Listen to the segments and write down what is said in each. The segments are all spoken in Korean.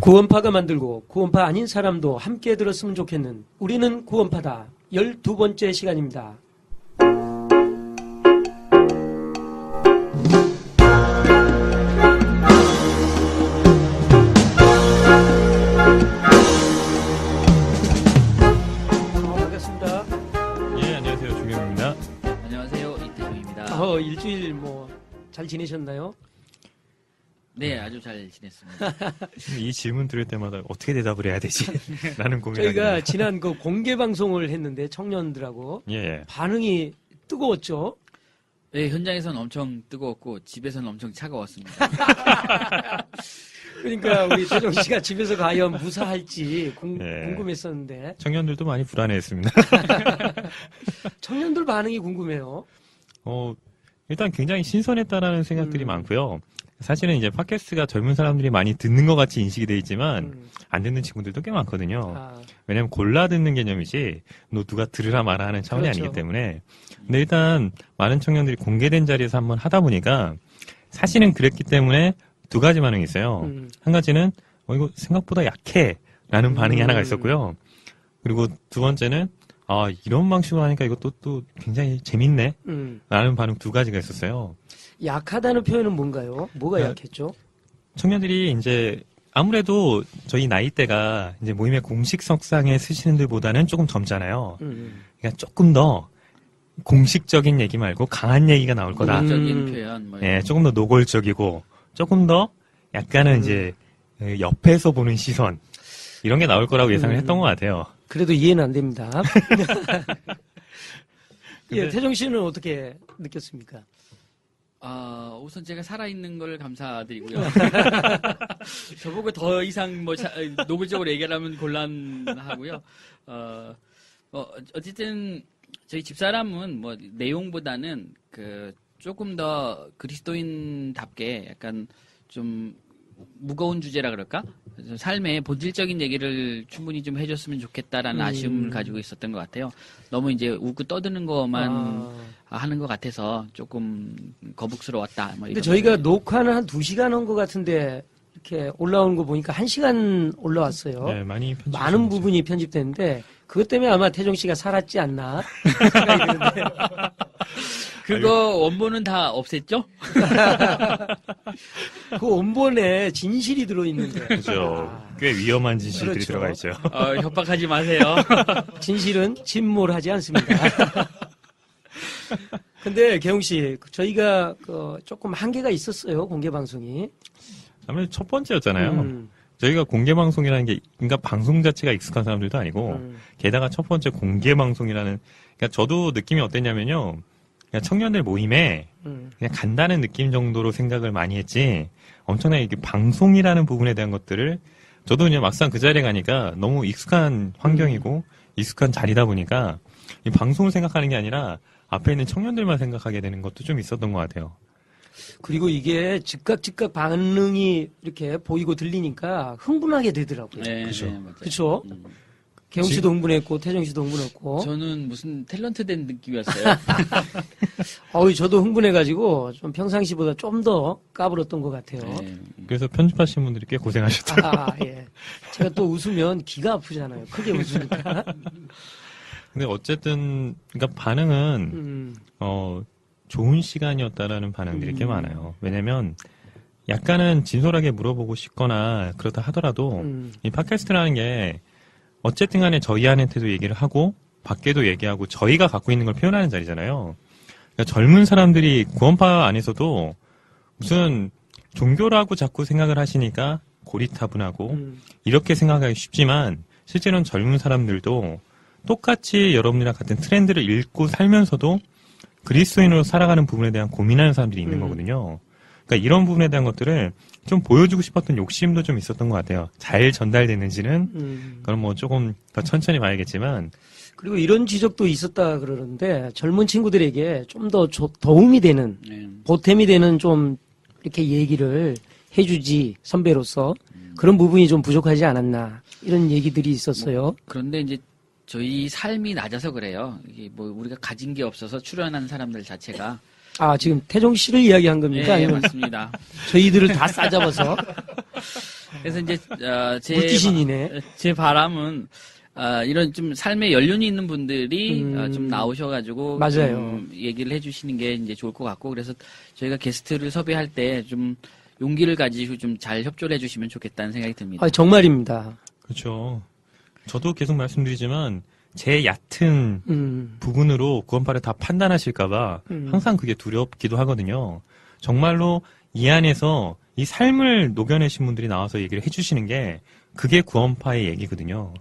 구원파가 만들고 구원파 아닌 사람도 함께 들었으면 좋겠는 우리는 구원파다 12번째 시간입니다. 반갑습니다. 예, 안녕하세요. 조경입니다. 안녕하세요. 이태종입니다. 일주일 잘 지내셨나요? 네, 아주 잘 지냈습니다. 이 질문 들을 때마다 어떻게 대답을 해야 되지? 라는 고민을 하게 저희가 됩니다. 지난 그 공개 방송을 했는데 청년들하고 예. 반응이 뜨거웠죠. 네, 현장에서는 엄청 뜨거웠고 집에서는 엄청 차가웠습니다. 그러니까 우리 태종 씨가 집에서 과연 무사할지 예. 궁금했었는데 청년들도 많이 불안해했습니다. 청년들 반응이 궁금해요. 일단 굉장히 신선했다라는 생각들이 음. 많고요. 사실은 이제 팟캐스트가 젊은 사람들이 많이 듣는 것 같이 인식이 돼 있지만 안 듣는 친구들도 꽤 많거든요. 왜냐면 골라 듣는 개념이지 너 누가 들으라 말아 하는 차원이 그렇죠. 아니기 때문에. 근데 일단 많은 청년들이 공개된 자리에서 한번 하다 보니까 사실은 그랬기 때문에 두 가지 반응이 있어요. 한 가지는 이거 생각보다 약해 라는 반응이 하나가 있었고요. 그리고 두 번째는 이런 방식으로 하니까 이것도 또 굉장히 재밌네 라는 반응 두 가지가 있었어요. 약하다는 표현은 뭔가요? 뭐가 네. 약했죠? 청년들이 이제 아무래도 저희 나이대가 이제 모임의 공식석상에 쓰시는 들보다는 조금 젊잖아요. 그러니까 조금 더 공식적인 얘기 말고 강한 얘기가 나올 거다. 적인 표현, 뭐 예, 조금 더 노골적이고 조금 더 약간은 이제 옆에서 보는 시선 이런 게 나올 거라고 예상을 했던 것 같아요. 그래도 이해는 안 됩니다. 예, 근데- 태종 씨는 어떻게 느꼈습니까? 우선 제가 살아있는 걸 감사드리고요. 저보고 더 이상 노골적으로 얘기하면 곤란하고요. 어쨌든 저희 집사람은 내용보다는 조금 더 그리스도인답게 약간 좀 무거운 주제라 그럴까? 그래서 삶의 본질적인 얘기를 충분히 좀 해줬으면 좋겠다라는 아쉬움을 가지고 있었던 것 같아요. 너무 이제 웃고 떠드는 것만 하는 것 같아서 조금 거북스러웠다. 근데 저희가 녹화는 한 2시간 한 것 같은데 이렇게 올라오는 거 보니까 1시간 올라왔어요. 네, 많이 많은 부분이 편집됐는데 그것 때문에 아마 태종 씨가 살았지 않나 생각이 드는데 그거 원본은 다 없앴죠? 그 원본에 진실이 들어있는데 그렇죠. 꽤 위험한 진실들이 그렇죠. 들어가 있죠. 협박하지 마세요. 진실은 침몰하지 않습니다. 근데 개웅 씨, 저희가 조금 한계가 있었어요, 공개 방송이. 아무래도 첫 번째였잖아요. 저희가 공개 방송이라는 게 그러니까 방송 자체가 익숙한 사람들도 아니고 게다가 첫 번째 공개 방송이라는 그러니까 저도 느낌이 어땠냐면요. 그냥 청년들 모임에 그냥 간다는 느낌 정도로 생각을 많이 했지 엄청나게 이게 방송이라는 부분에 대한 것들을 저도 그냥 막상 그 자리에 가니까 너무 익숙한 환경이고 익숙한 자리다 보니까 이 방송을 생각하는 게 아니라 앞에 있는 청년들만 생각하게 되는 것도 좀 있었던 것 같아요. 그리고 이게 즉각 반응이 이렇게 보이고 들리니까 흥분하게 되더라고요. 네, 그죠. 네, 맞아요. 그렇죠? 개웅 씨도 흥분했고 태정 씨도 흥분했고. 저는 무슨 탤런트 된 느낌이었어요. 저도 흥분해가지고 좀 평상시보다 좀 더 까불었던 것 같아요. 네. 그래서 편집하신 분들이 꽤 고생하셨더라고요. 예. 제가 또 웃으면 귀가 아프잖아요. 크게 웃으니까. 근데 어쨌든 그러니까 반응은 좋은 시간이었다라는 반응들이 꽤 많아요. 왜냐면 약간은 진솔하게 물어보고 싶거나 그렇다 하더라도 이 팟캐스트라는 게 어쨌든 간에 저희한테도 얘기를 하고 밖에도 얘기하고 저희가 갖고 있는 걸 표현하는 자리잖아요. 그러니까 젊은 사람들이 구원파 안에서도 무슨 종교라고 자꾸 생각을 하시니까 고리타분하고 이렇게 생각하기 쉽지만 실제로는 젊은 사람들도 똑같이 여러분이랑 같은 트렌드를 읽고 살면서도 그리스도인으로 살아가는 부분에 대한 고민하는 사람들이 있는 거거든요. 그러니까 이런 부분에 대한 것들을 좀 보여주고 싶었던 욕심도 좀 있었던 것 같아요. 잘 전달됐는지는 그건 뭐 조금 더 천천히 봐야겠지만 그리고 이런 지적도 있었다 그러는데 젊은 친구들에게 좀 더 도움이 되는 보탬이 되는 좀 이렇게 얘기를 해주지 선배로서 그런 부분이 좀 부족하지 않았나 이런 얘기들이 있었어요. 그런데 이제 저희 삶이 낮아서 그래요. 이게 우리가 가진 게 없어서 출연한 사람들 자체가 지금 태종 씨를 이야기한 겁니까? 네, 아니면 맞습니다. 저희들을 다 싸잡아서 그래서 이제 물귀신이네. 제 바람은 이런 좀 삶의 연륜이 있는 분들이 좀 나오셔가지고 맞아요. 좀 얘기를 해주시는 게 이제 좋을 것 같고 그래서 저희가 게스트를 섭외할 때 좀 용기를 가지고 좀 잘 협조를 해주시면 좋겠다는 생각이 듭니다. 정말입니다. 그렇죠. 저도 계속 말씀드리지만 제 얕은 부분으로 구원파를 다 판단하실까봐 항상 그게 두렵기도 하거든요. 정말로 이 안에서 이 삶을 녹여내신 분들이 나와서 얘기를 해주시는 게 그게 구원파의 얘기거든요.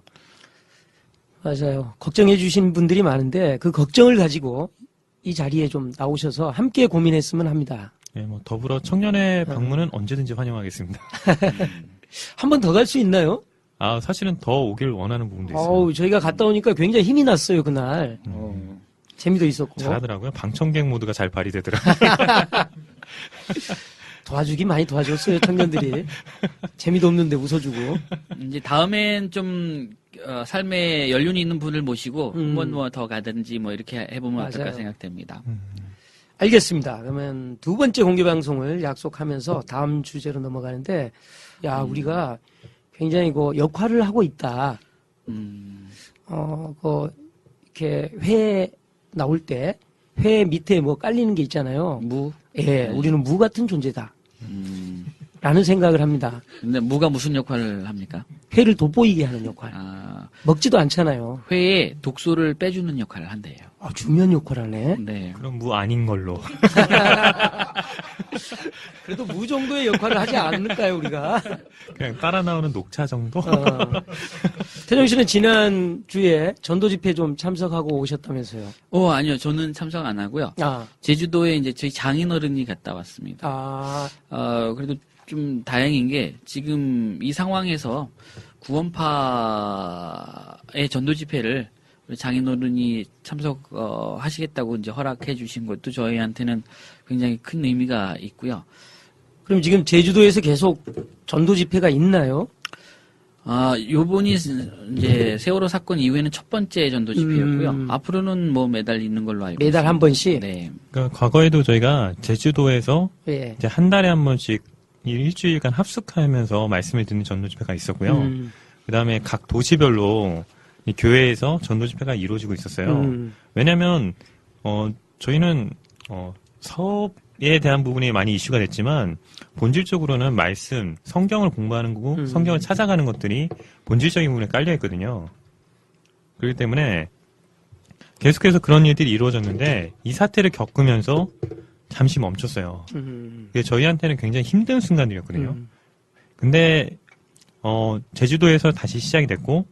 맞아요. 걱정해 주신 분들이 많은데 그 걱정을 가지고 이 자리에 좀 나오셔서 함께 고민했으면 합니다. 네, 뭐 더불어 청년의 방문은 언제든지 환영하겠습니다. 한 번 더 갈 수 있나요? 사실은 더 오길 원하는 부분도 있어요. 저희가 갔다 오니까 굉장히 힘이 났어요, 그날. 재미도 있었고. 잘하더라고요. 방청객 모드가 잘 발휘되더라고요. 도와주긴 많이 도와줬어요, 청년들이. 재미도 없는데 웃어주고. 이제 다음엔 좀 삶에 연륜이 있는 분을 모시고 한 번 뭐 더 가든지 뭐 이렇게 해보면 맞아요. 어떨까 생각됩니다. 알겠습니다. 그러면 두 번째 공개 방송을 약속하면서 다음 주제로 넘어가는데, 우리가 굉장히 그 역할을 하고 있다. 이렇게 회 나올 때, 회 밑에 뭐 깔리는 게 있잖아요. 무? 예, 우리는 무 같은 존재다. 라는 생각을 합니다. 근데 무가 무슨 역할을 합니까? 회를 돋보이게 하는 역할. 먹지도 않잖아요. 회에 독소를 빼주는 역할을 한대요. 중요한 역할을 하네. 네. 그럼 무 아닌 걸로. 그래도 무 정도의 역할을 하지 않을까요, 우리가? 그냥 따라 나오는 녹차 정도? 태정 씨는 지난주에 전도 집회 좀 참석하고 오셨다면서요? 아니요. 저는 참석 안 하고요. 제주도에 이제 저희 장인어른이 갔다 왔습니다. 그래도 좀 다행인 게 지금 이 상황에서 구원파의 전도 집회를 우리 장인어른이 참석하시겠다고 이제 허락해 주신 것도 저희한테는 굉장히 큰 의미가 있고요. 그럼 지금 제주도에서 계속 전도 집회가 있나요? 요번이 이제 세월호 사건 이후에는 첫 번째 전도 집회였고요. 앞으로는 뭐 매달 있는 걸로 알고 매달 있습니다. 한 번씩? 네. 그러니까 과거에도 저희가 제주도에서 예. 이제 한 달에 한 번씩 일주일간 합숙하면서 말씀을 듣는 전도 집회가 있었고요. 그다음에 각 도시별로 이 교회에서 전도 집회가 이루어지고 있었어요. 왜냐하면 저희는 사업에 대한 부분이 많이 이슈가 됐지만 본질적으로는 말씀, 성경을 공부하는 거고 성경을 찾아가는 것들이 본질적인 부분에 깔려 있거든요. 그렇기 때문에 계속해서 그런 일들이 이루어졌는데 이 사태를 겪으면서 잠시 멈췄어요. 그게 저희한테는 굉장히 힘든 순간들이었거든요. 근데 제주도에서 다시 시작이 됐고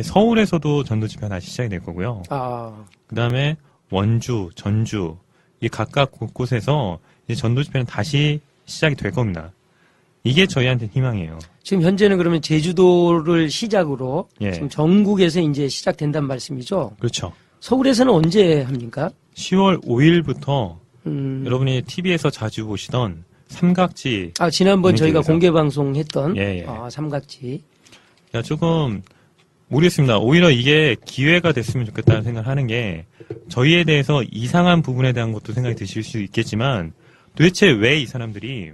서울에서도 전도 집회가 다시 시작이 될 거고요. 그 다음에 원주, 전주 이 각각 곳곳에서 이제 전도 집회는 다시 시작이 될 겁니다. 이게 저희한테 희망이에요. 지금 현재는 그러면 제주도를 시작으로 지금 전국에서 이제 시작된다는 말씀이죠? 그렇죠. 서울에서는 언제 합니까? 10월 5일부터 여러분이 TV에서 자주 보시던 삼각지. 지난번 저희가 공개 방송했던 삼각지. 조금 모르겠습니다. 오히려 이게 기회가 됐으면 좋겠다는 생각을 하는 게 저희에 대해서 이상한 부분에 대한 것도 생각이 드실 수 있겠지만 도대체 왜 이 사람들이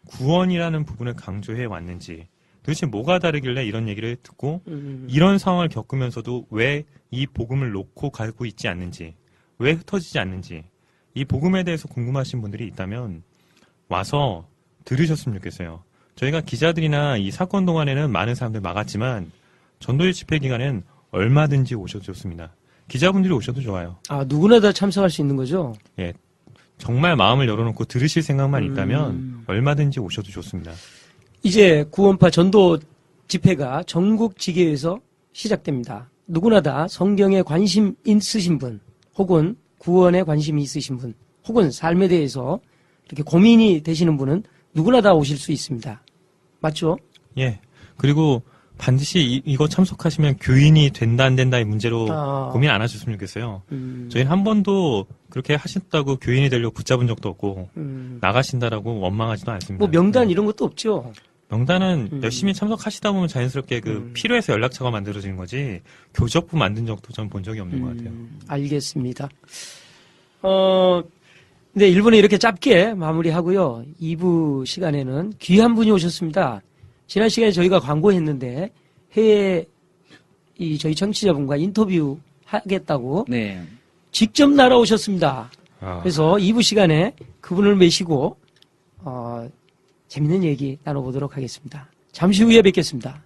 구원이라는 부분을 강조해 왔는지 도대체 뭐가 다르길래 이런 얘기를 듣고 이런 상황을 겪으면서도 왜 이 복음을 놓고 가고 있지 않는지 왜 흩어지지 않는지 이 복음에 대해서 궁금하신 분들이 있다면 와서 들으셨으면 좋겠어요. 저희가 기자들이나 이 사건 동안에는 많은 사람들 막았지만 전도일 집회 기간엔 얼마든지 오셔도 좋습니다. 기자분들이 오셔도 좋아요. 누구나 다 참석할 수 있는 거죠? 예. 정말 마음을 열어놓고 들으실 생각만 있다면 얼마든지 오셔도 좋습니다. 이제 구원파 전도 집회가 전국 지교에서 시작됩니다. 누구나 다 성경에 관심 있으신 분, 혹은 구원에 관심이 있으신 분, 혹은 삶에 대해서 이렇게 고민이 되시는 분은 누구나 다 오실 수 있습니다. 맞죠? 예. 그리고 반드시 이거 참석하시면 교인이 된다 안 된다의 문제로 고민 안 하셨으면 좋겠어요. 저희는 한 번도 그렇게 하셨다고 교인이 되려고 붙잡은 적도 없고 나가신다라고 원망하지도 않습니다. 뭐 명단 이런 것도 없죠? 명단은 열심히 참석하시다 보면 자연스럽게 필요해서 연락처가 만들어지는 거지 교적부 만든 적도 전 본 적이 없는 것 같아요. 알겠습니다. 네, 1부는 이렇게 짧게 마무리하고요. 2부 시간에는 귀한 분이 오셨습니다. 지난 시간에 저희가 광고했는데 해외 저희 청취자분과 인터뷰 하겠다고 네. 직접 날아오셨습니다. 아. 그래서 2부 시간에 그분을 모시고 재밌는 얘기 나눠보도록 하겠습니다. 잠시 후에 뵙겠습니다.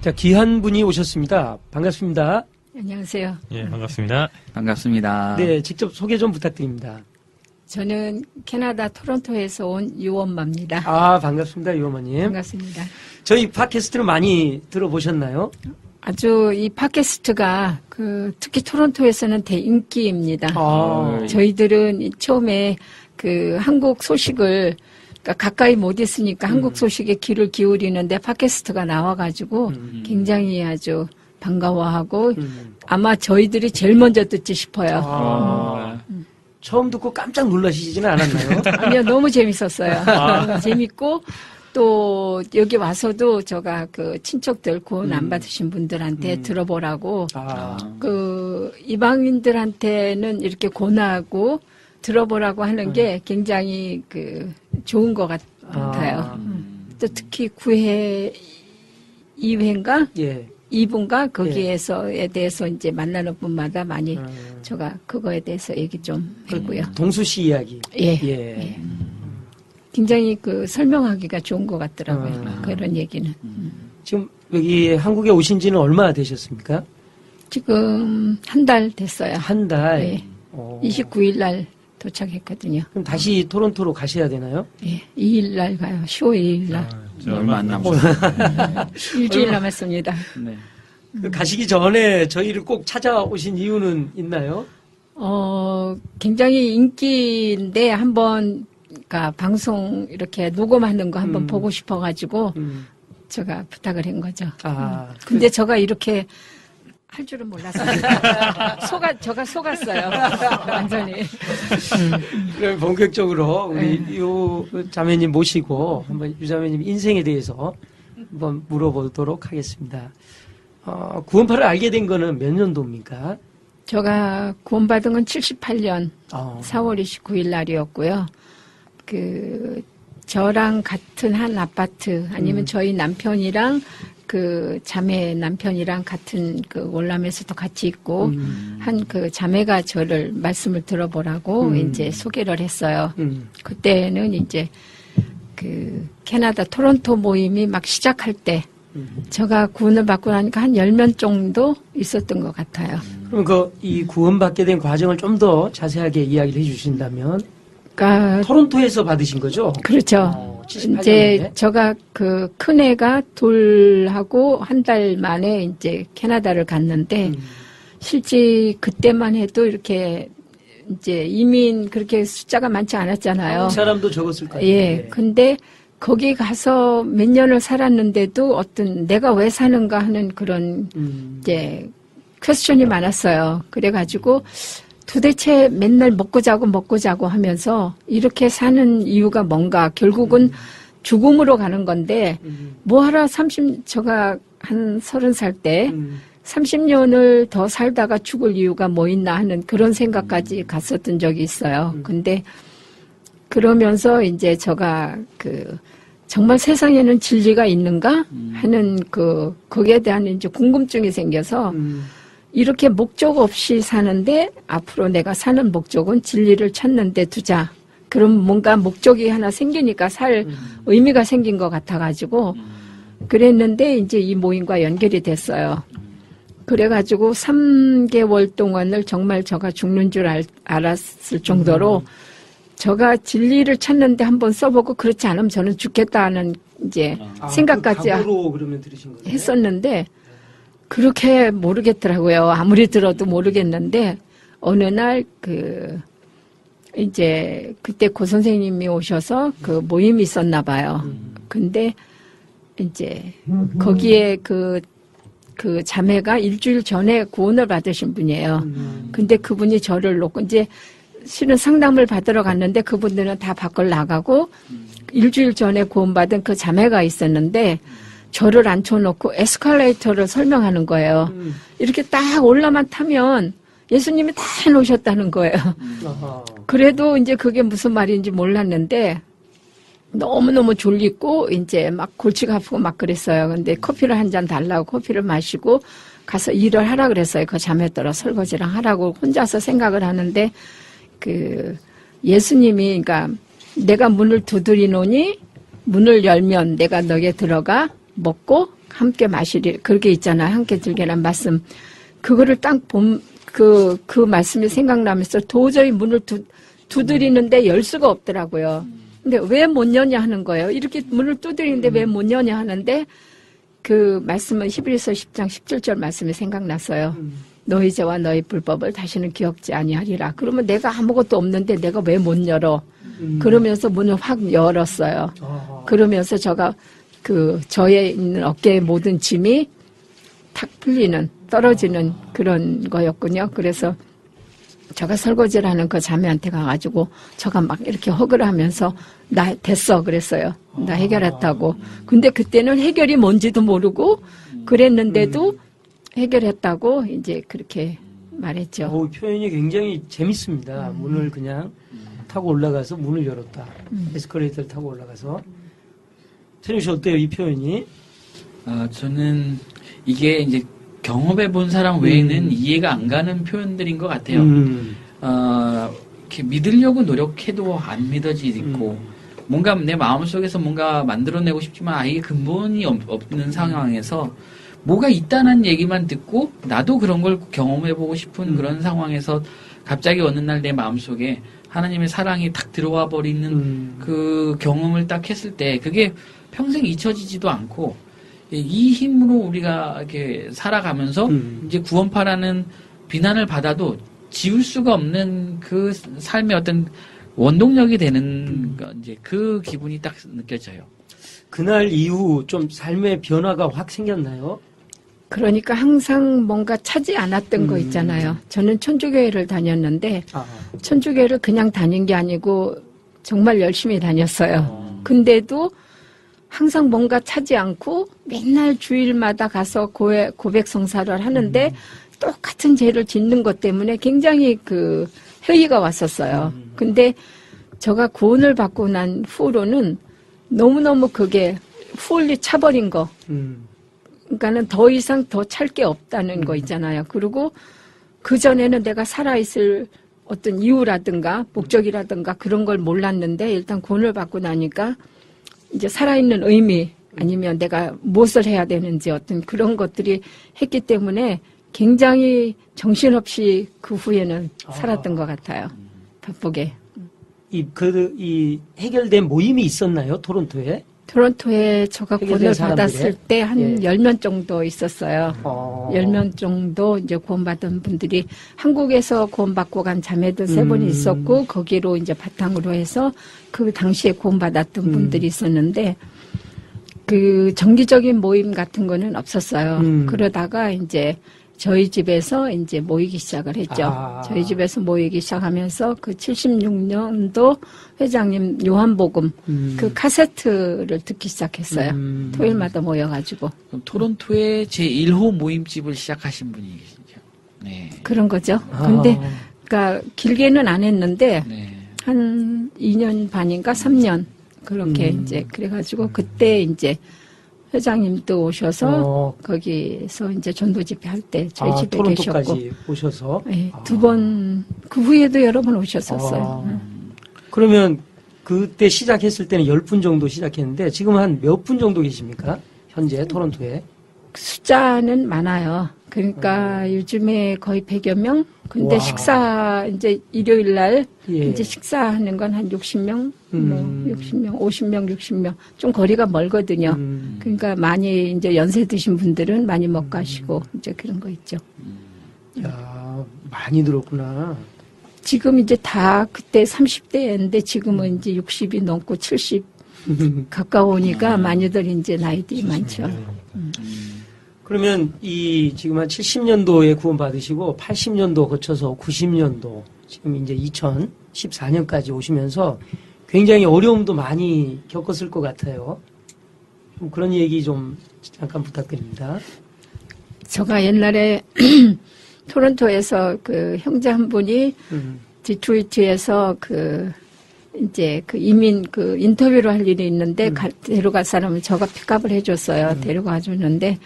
자, 귀한 분이 오셨습니다. 반갑습니다. 안녕하세요. 예, 반갑습니다. 반갑습니다. 네, 직접 소개 좀 부탁드립니다. 저는 캐나다 토론토에서 온 유원마입니다. 아, 반갑습니다, 유어머님. 반갑습니다. 저희 팟캐스트를 많이 들어보셨나요? 아주 이 팟캐스트가 특히 토론토에서는 대인기입니다. 저희들은 처음에 한국 소식을 그러니까 가까이 못 있으니까 한국 소식에 귀를 기울이는데 팟캐스트가 나와가지고 굉장히 아주 반가워하고 아마 저희들이 제일 먼저 듣지 싶어요. 처음 듣고 깜짝 놀라시지는 않았나요? 아니요, 너무 재밌었어요. 재밌고 또 여기 와서도 제가 친척들 구원 안 받으신 분들한테 들어보라고 이방인들한테는 이렇게 권하고 들어보라고 하는 게 굉장히 좋은 것 같아요. 또 특히 9회 2회인가? 예. 2분가 거기에서에 대해서 이제 만나는 분마다 많이 제가 그거에 대해서 얘기 좀 했고요. 동수씨 이야기. 예. 예. 굉장히 설명하기가 좋은 것 같더라고요. 그런 얘기는. 지금 여기 한국에 오신 지는 얼마나 되셨습니까? 지금 한 달 됐어요. 한 달. 네. 29일 날 도착했거든요. 그럼 다시 토론토로 가셔야 되나요? 예. 2일 날 가요. 10월 2일 날. 얼마 안 남았어요. 일주일 남았습니다. 네. 가시기 전에 저희를 꼭 찾아오신 이유는 있나요? 굉장히 인기인데 한번 방송 이렇게 녹음하는 거 한번 보고 싶어가지고 제가 부탁을 한 거죠. 근데 제가 이렇게 할 줄은 몰랐어요. 제가 속았어요. 완전히. 그럼 본격적으로 우리 유 자매님 모시고 한번 유 자매님 인생에 대해서 한번 물어보도록 하겠습니다. 구원파를 알게 된 거는 몇 년도입니까? 제가 구원받은 건 78년 4월 29일 날이었고요. 저랑 같은 한 아파트 아니면 저희 남편이랑 자매 남편이랑 같은 월남에서도 같이 있고 한 자매가 저를 말씀을 들어보라고 이제 소개를 했어요. 그때는 이제 캐나다 토론토 모임이 막 시작할 때 제가 구원을 받고 나니까 한 10명 정도 있었던 것 같아요. 그럼 이 구원받게 된 과정을 좀 더 자세하게 이야기를 해주신다면? 그러니까 토론토에서 받으신 거죠? 그렇죠. 78년에? 이제 제가 큰애가 돌하고 한 달 만에 이제 캐나다를 갔는데 실제 그때만 해도 이렇게 이제 이민 그렇게 숫자가 많지 않았잖아요. 한국 사람도 적었을 거예요. 예. 근데 거기 가서 몇 년을 살았는데도 내가 왜 사는가 하는 그런 이제 퀘스천이 많았어요. 그래가지고 도대체 맨날 먹고 자고 하면서 이렇게 사는 이유가 뭔가 결국은 죽음으로 가는 건데 뭐하러 제가 한 30살 때 30년을 더 살다가 죽을 이유가 뭐 있나 하는 그런 생각까지 갔었던 적이 있어요. 근데 그러면서 이제 제가 정말 세상에는 진리가 있는가 하는 거기에 대한 이제 궁금증이 생겨서 이렇게 목적 없이 사는데 앞으로 내가 사는 목적은 진리를 찾는 데 두자. 그럼 뭔가 목적이 하나 생기니까 살 의미가 생긴 것 같아가지고 그랬는데 이제 이 모임과 연결이 됐어요. 그래가지고 3개월 동안을 정말 제가 죽는 줄 알았을 정도로 제가 진리를 찾는데 한번 써보고 그렇지 않으면 저는 죽겠다는 이제 생각까지 그러면 들으신 거예요? 했었는데 그렇게 모르겠더라고요. 아무리 들어도 모르겠는데 어느 날 이제 그때 고 선생님이 오셔서 모임이 있었나 봐요. 근데 이제 거기에 그 자매가 일주일 전에 구원을 받으신 분이에요. 근데 그분이 저를 놓고 이제 실은 상담을 받으러 갔는데 그분들은 다 밖을 나가고 일주일 전에 구원받은 그 자매가 있었는데 저를 앉혀놓고 에스컬레이터를 설명하는 거예요. 이렇게 딱 올라만 타면 예수님이 다 해놓으셨다는 거예요. 그래도 이제 그게 무슨 말인지 몰랐는데 너무너무 졸리고 이제 막 골치가 아프고 막 그랬어요. 근데 커피를 한 잔 달라고 커피를 마시고 가서 일을 하라 그랬어요. 그 자매들아 설거지랑 하라고 혼자서 생각을 하는데 그 예수님이 그러니까 내가 문을 두드리노니 문을 열면 내가 너에 들어가 먹고 함께 마시리 그렇게 있잖아요. 함께 들게란 말씀. 그거를 딱 그 말씀이 생각나면서 도저히 문을 두드리는데 열 수가 없더라고요. 근데 왜 못 여냐 하는 거예요. 이렇게 문을 두드리는데 왜 못 여냐 하는데 그 말씀은 히브리서 10장 17절 말씀이 생각났어요. 너희 죄와 너희 불법을 다시는 기억지 아니하리라. 그러면 내가 아무것도 없는데 내가 왜 못 열어? 그러면서 문을 확 열었어요. 그러면서 제가 그 저에 있는 어깨의 모든 짐이 탁 풀리는 떨어지는 그런 거였군요. 그래서 제가 설거지를 하는 그 자매한테 가가지고 제가 막 이렇게 허그를 하면서 나 됐어 그랬어요. 나 해결했다고. 근데 그때는 해결이 뭔지도 모르고 그랬는데도 해결했다고 이제 그렇게 말했죠. 표현이 굉장히 재밌습니다. 문을 그냥 타고 올라가서 문을 열었다. 에스컬레이터를 타고 올라가서. 태준 씨 어때요, 이 표현이? 저는 이게 이제 경험해 본 사람 외에는 이해가 안 가는 표현들인 것 같아요. 이렇게 믿으려고 노력해도 안 믿어지고, 뭔가 내 마음속에서 뭔가 만들어내고 싶지만 아예 근본이 없는 상황에서 뭐가 있다는 얘기만 듣고 나도 그런 걸 경험해보고 싶은 그런 상황에서 갑자기 어느 날 내 마음속에 하나님의 사랑이 탁 들어와 버리는 그 경험을 딱 했을 때 그게 평생 잊혀지지도 않고 이 힘으로 우리가 이렇게 살아가면서 이제 구원파라는 비난을 받아도 지울 수가 없는 그 삶의 어떤 원동력이 되는 이제 그 기분이 딱 느껴져요. 그날 이후 좀 삶의 변화가 확 생겼나요? 그러니까 항상 뭔가 차지 않았던 거 있잖아요. 저는 천주교회를 다녔는데 천주교회를 그냥 다닌 게 아니고 정말 열심히 다녔어요. 근데도 항상 뭔가 차지 않고 맨날 주일마다 가서 고백 성사를 하는데 똑같은 죄를 짓는 것 때문에 굉장히 그 회의가 왔었어요. 근데 제가 구원을 받고 난 후로는 너무너무 그게 후올리 차버린 거. 그러니까는 더 이상 더 찰 게 없다는 거 있잖아요. 그리고 그전에는 내가 살아있을 어떤 이유라든가 목적이라든가 그런 걸 몰랐는데 일단 구원을 받고 나니까 이제 살아있는 의미 아니면 내가 무엇을 해야 되는지 어떤 그런 것들이 했기 때문에 굉장히 정신없이 그 후에는 살았던 것 같아요. 바쁘게. 이 해결된 모임이 있었나요? 토론토에? 토론토에 제가 구원을 받았을 때 한 예. 10명 정도 있었어요. 10명 정도 이제 구원받은 분들이 한국에서 구원받고 간 자매들 3분이 있었고 거기로 이제 바탕으로 해서 그 당시에 구원받았던 분들이 있었는데 그 정기적인 모임 같은 거는 없었어요. 그러다가 이제 저희 집에서 이제 모이기 시작을 했죠. 저희 집에서 모이기 시작하면서 그 76년도 회장님 요한복음 그 카세트를 듣기 시작했어요. 토요일마다 모여가지고. 그럼 토론토에 제1호 모임집을 시작하신 분이 계시죠. 네. 그런 거죠. 근데 그러니까 길게는 안 했는데 네. 한 2년 반인가 3년 그렇게 이제 그래가지고 그때 이제 회장님도 오셔서 거기서 이제 전도 집회 할 때 저희 집에 토론토까지 계셨고 오셔서 네, 2번 그 후에도 여러 번 오셨었어요. 그러면 그때 시작했을 때는 10분 정도 시작했는데 지금 한 몇 분 정도 계십니까? 현재 토론토에? 숫자는 많아요. 그러니까 요즘에 거의 100여 명. 근데 와. 식사 이제 일요일 날 예. 이제 식사하는 건 한 60명, 뭐 60명, 50명, 60명. 좀 거리가 멀거든요. 그러니까 많이 이제 연세 드신 분들은 많이 못 가시고 이제 그런 거 있죠. 야, 많이 들었구나. 지금 이제 다 그때 30대인데 지금은 이제 60이 넘고 70 가까우니까 많이들 이제 나이들이 많죠. 그러면 이 지금 한 70년도에 구원 받으시고 80년도 거쳐서 90년도 지금 이제 2014년까지 오시면서 굉장히 어려움도 많이 겪었을 것 같아요. 좀 그런 얘기 좀 잠깐 부탁드립니다. 제가 옛날에 토론토에서 그 형제 한 분이 디트로이트에서 이제 이민 인터뷰를 할 일이 있는데 데려갈 사람을 저가 픽업을 해줬어요. 데려가 줬는데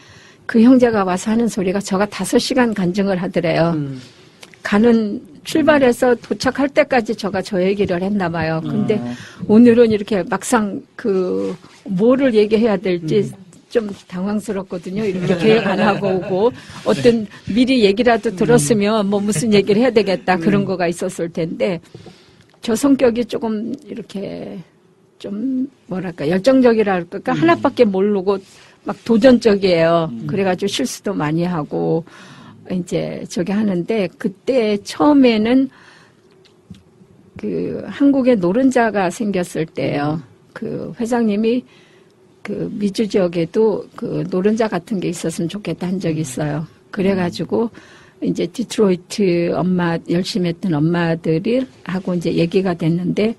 그 형제가 와서 하는 소리가 저가 5시간 간증을 하더래요. 출발해서 도착할 때까지 저가 저 얘기를 했나 봐요. 근데 오늘은 이렇게 막상 뭐를 얘기해야 될지 좀 당황스럽거든요. 이렇게 계획 안 하고 오고 어떤 미리 얘기라도 들었으면 뭐 무슨 얘기를 해야 되겠다 그런 거가 있었을 텐데 저 성격이 조금 이렇게 좀 뭐랄까 열정적이라 할까 하나밖에 모르고 막 도전적이에요. 그래가지고 실수도 많이 하고 이제 저기 하는데 그때 처음에는 한국에 노른자가 생겼을 때예요. 회장님이 미주 지역에도 노른자 같은 게 있었으면 좋겠다 한 적이 있어요. 그래가지고 이제 디트로이트 열심히 했던 엄마들이 하고 이제 얘기가 됐는데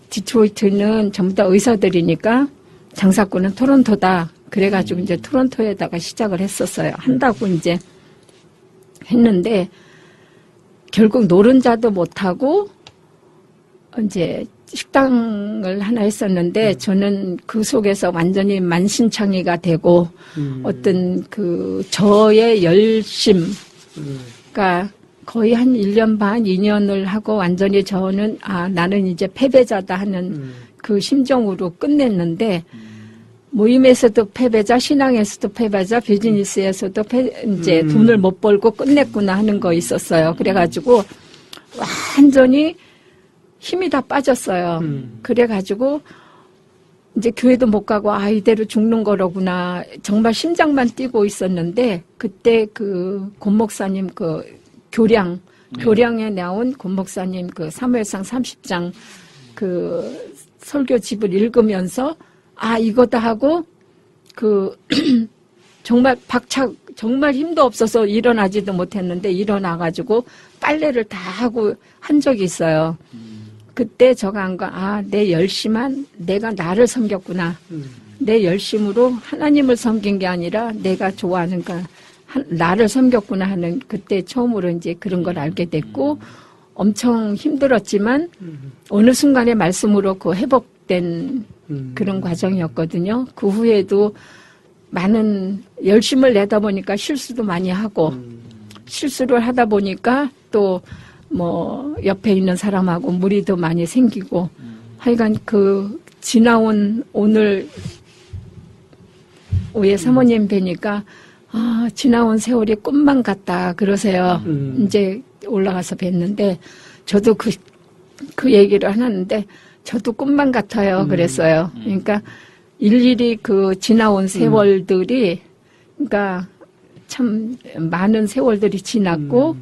디트로이트는 전부 다 의사들이니까 장사꾼은 토론토다. 그래가지고 이제 토론토에다가 시작을 했었어요. 한다고 이제 했는데 결국 노른자도 못하고 이제 식당을 하나 했었는데 저는 그 속에서 완전히 만신창이가 되고 어떤 저의 열심 그러니까 거의 한 1년 반, 2년을 하고 완전히 저는 나는 이제 패배자다 하는 그 심정으로 끝냈는데 모임에서도 패배자, 신앙에서도 패배자, 비즈니스에서도 이제 돈을 못 벌고 끝냈구나 하는 거 있었어요. 그래가지고 완전히 힘이 다 빠졌어요. 그래가지고 이제 교회도 못 가고 이대로 죽는 거로구나. 정말 심장만 뛰고 있었는데 그때 권 목사님 교량에 나온 권 목사님 사무엘상 30장 설교집을 읽으면서 이거다 하고 정말 힘도 없어서 일어나지도 못했는데 일어나가지고 빨래를 다 하고 한 적이 있어요. 그때 저가 한 거, 내 열심한 내가 나를 섬겼구나. 내 열심으로 하나님을 섬긴 게 아니라 내가 좋아하는 나를 섬겼구나 하는 그때 처음으로 이제 그런 걸 알게 됐고 엄청 힘들었지만 어느 순간에 말씀으로 회복된 그런 과정이었거든요. 그 후에도 많은 열심을 내다 보니까 실수도 많이 하고 실수를 하다 보니까 또 옆에 있는 사람하고 무리도 많이 생기고 하여간 지나온 오늘 오해 사모님 뵈니까 지나온 세월이 꿈만 같다 그러세요. 이제 올라가서 뵀는데 저도 그 얘기를 하는데 저도 꿈만 같아요. 그랬어요. 그러니까 일일이 지나온 세월들이 그러니까 참 많은 세월들이 지났고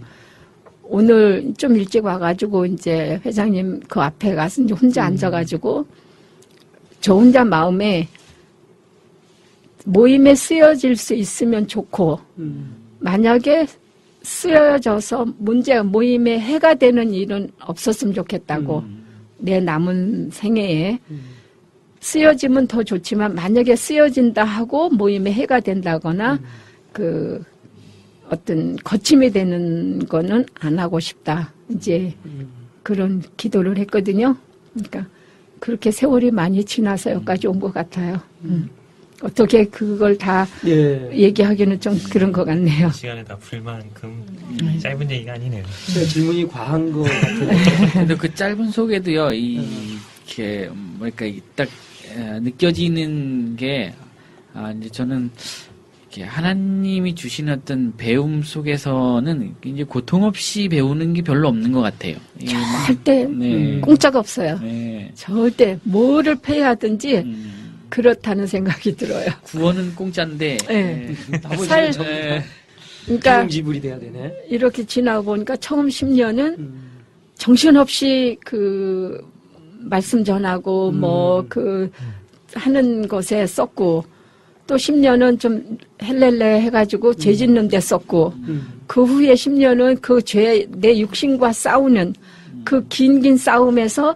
오늘 좀 일찍 와가지고 이제 회장님 앞에 가서 이제 혼자 앉아가지고 저 혼자 마음에 모임에 쓰여질 수 있으면 좋고 만약에 쓰여져서 모임에 해가 되는 일은 없었으면 좋겠다고 내 남은 생애에 쓰여지면 더 좋지만 만약에 쓰여진다 하고 모임에 해가 된다거나 어떤 거침이 되는 거는 안 하고 싶다. 이제 그런 기도를 했거든요. 그러니까 그렇게 세월이 많이 지나서 여기까지 온 것 같아요. 어떻게 그걸 다 얘기하기는 좀 그런 것 같네요. 시간에 다 풀 만큼 짧은 얘기가 아니네요. 질문이 과한 것 같아요. 근데 그 짧은 속에도요, 이렇게 딱 느껴지는 게 이제 저는 하나님이 주신 어떤 배움 속에서는 이제 고통 없이 배우는 게 별로 없는 것 같아요. 절대 공짜가 없어요. 네. 절대 뭐를 패하든지 그렇다는 생각이 들어요. 구원은 공짜인데 나머지는 전부 다 그러니까 지불이 돼야 되네. 이렇게 지나고 보니까 처음 10년은 정신없이 말씀 전하고 하는 것에 썼고 또 10년은 좀 헬렐레 해가지고 죄 짓는 데 썼고 그 후에 10년은 그 죄, 내 육신과 싸우는 그 긴 싸움에서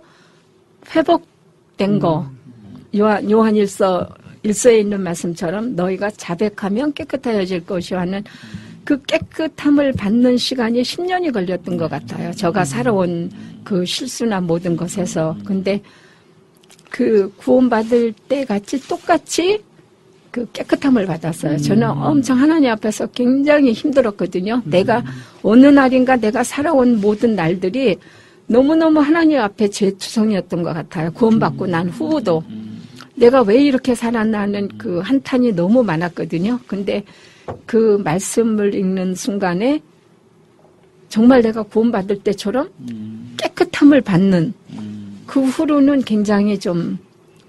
회복된 거. 요한일서에 있는 말씀처럼 너희가 자백하면 깨끗하여질 것이요 하는 그 깨끗함을 받는 시간이 10년이 걸렸던 것 같아요. 저가 살아온 그 실수나 모든 것에서. 근데 그 구원받을 때 같이 똑같이 그 깨끗함을 받았어요. 저는 엄청 하나님 앞에서 굉장히 힘들었거든요. 내가 어느 날인가 내가 살아온 모든 날들이 너무너무 하나님 앞에 죄투성이었던 것 같아요. 구원받고 난 후도. 내가 왜 이렇게 살았나 하는 그 한탄이 너무 많았거든요. 근데 그 말씀을 읽는 순간에 정말 내가 구원받을 때처럼 깨끗함을 받는 그 후로는 굉장히 좀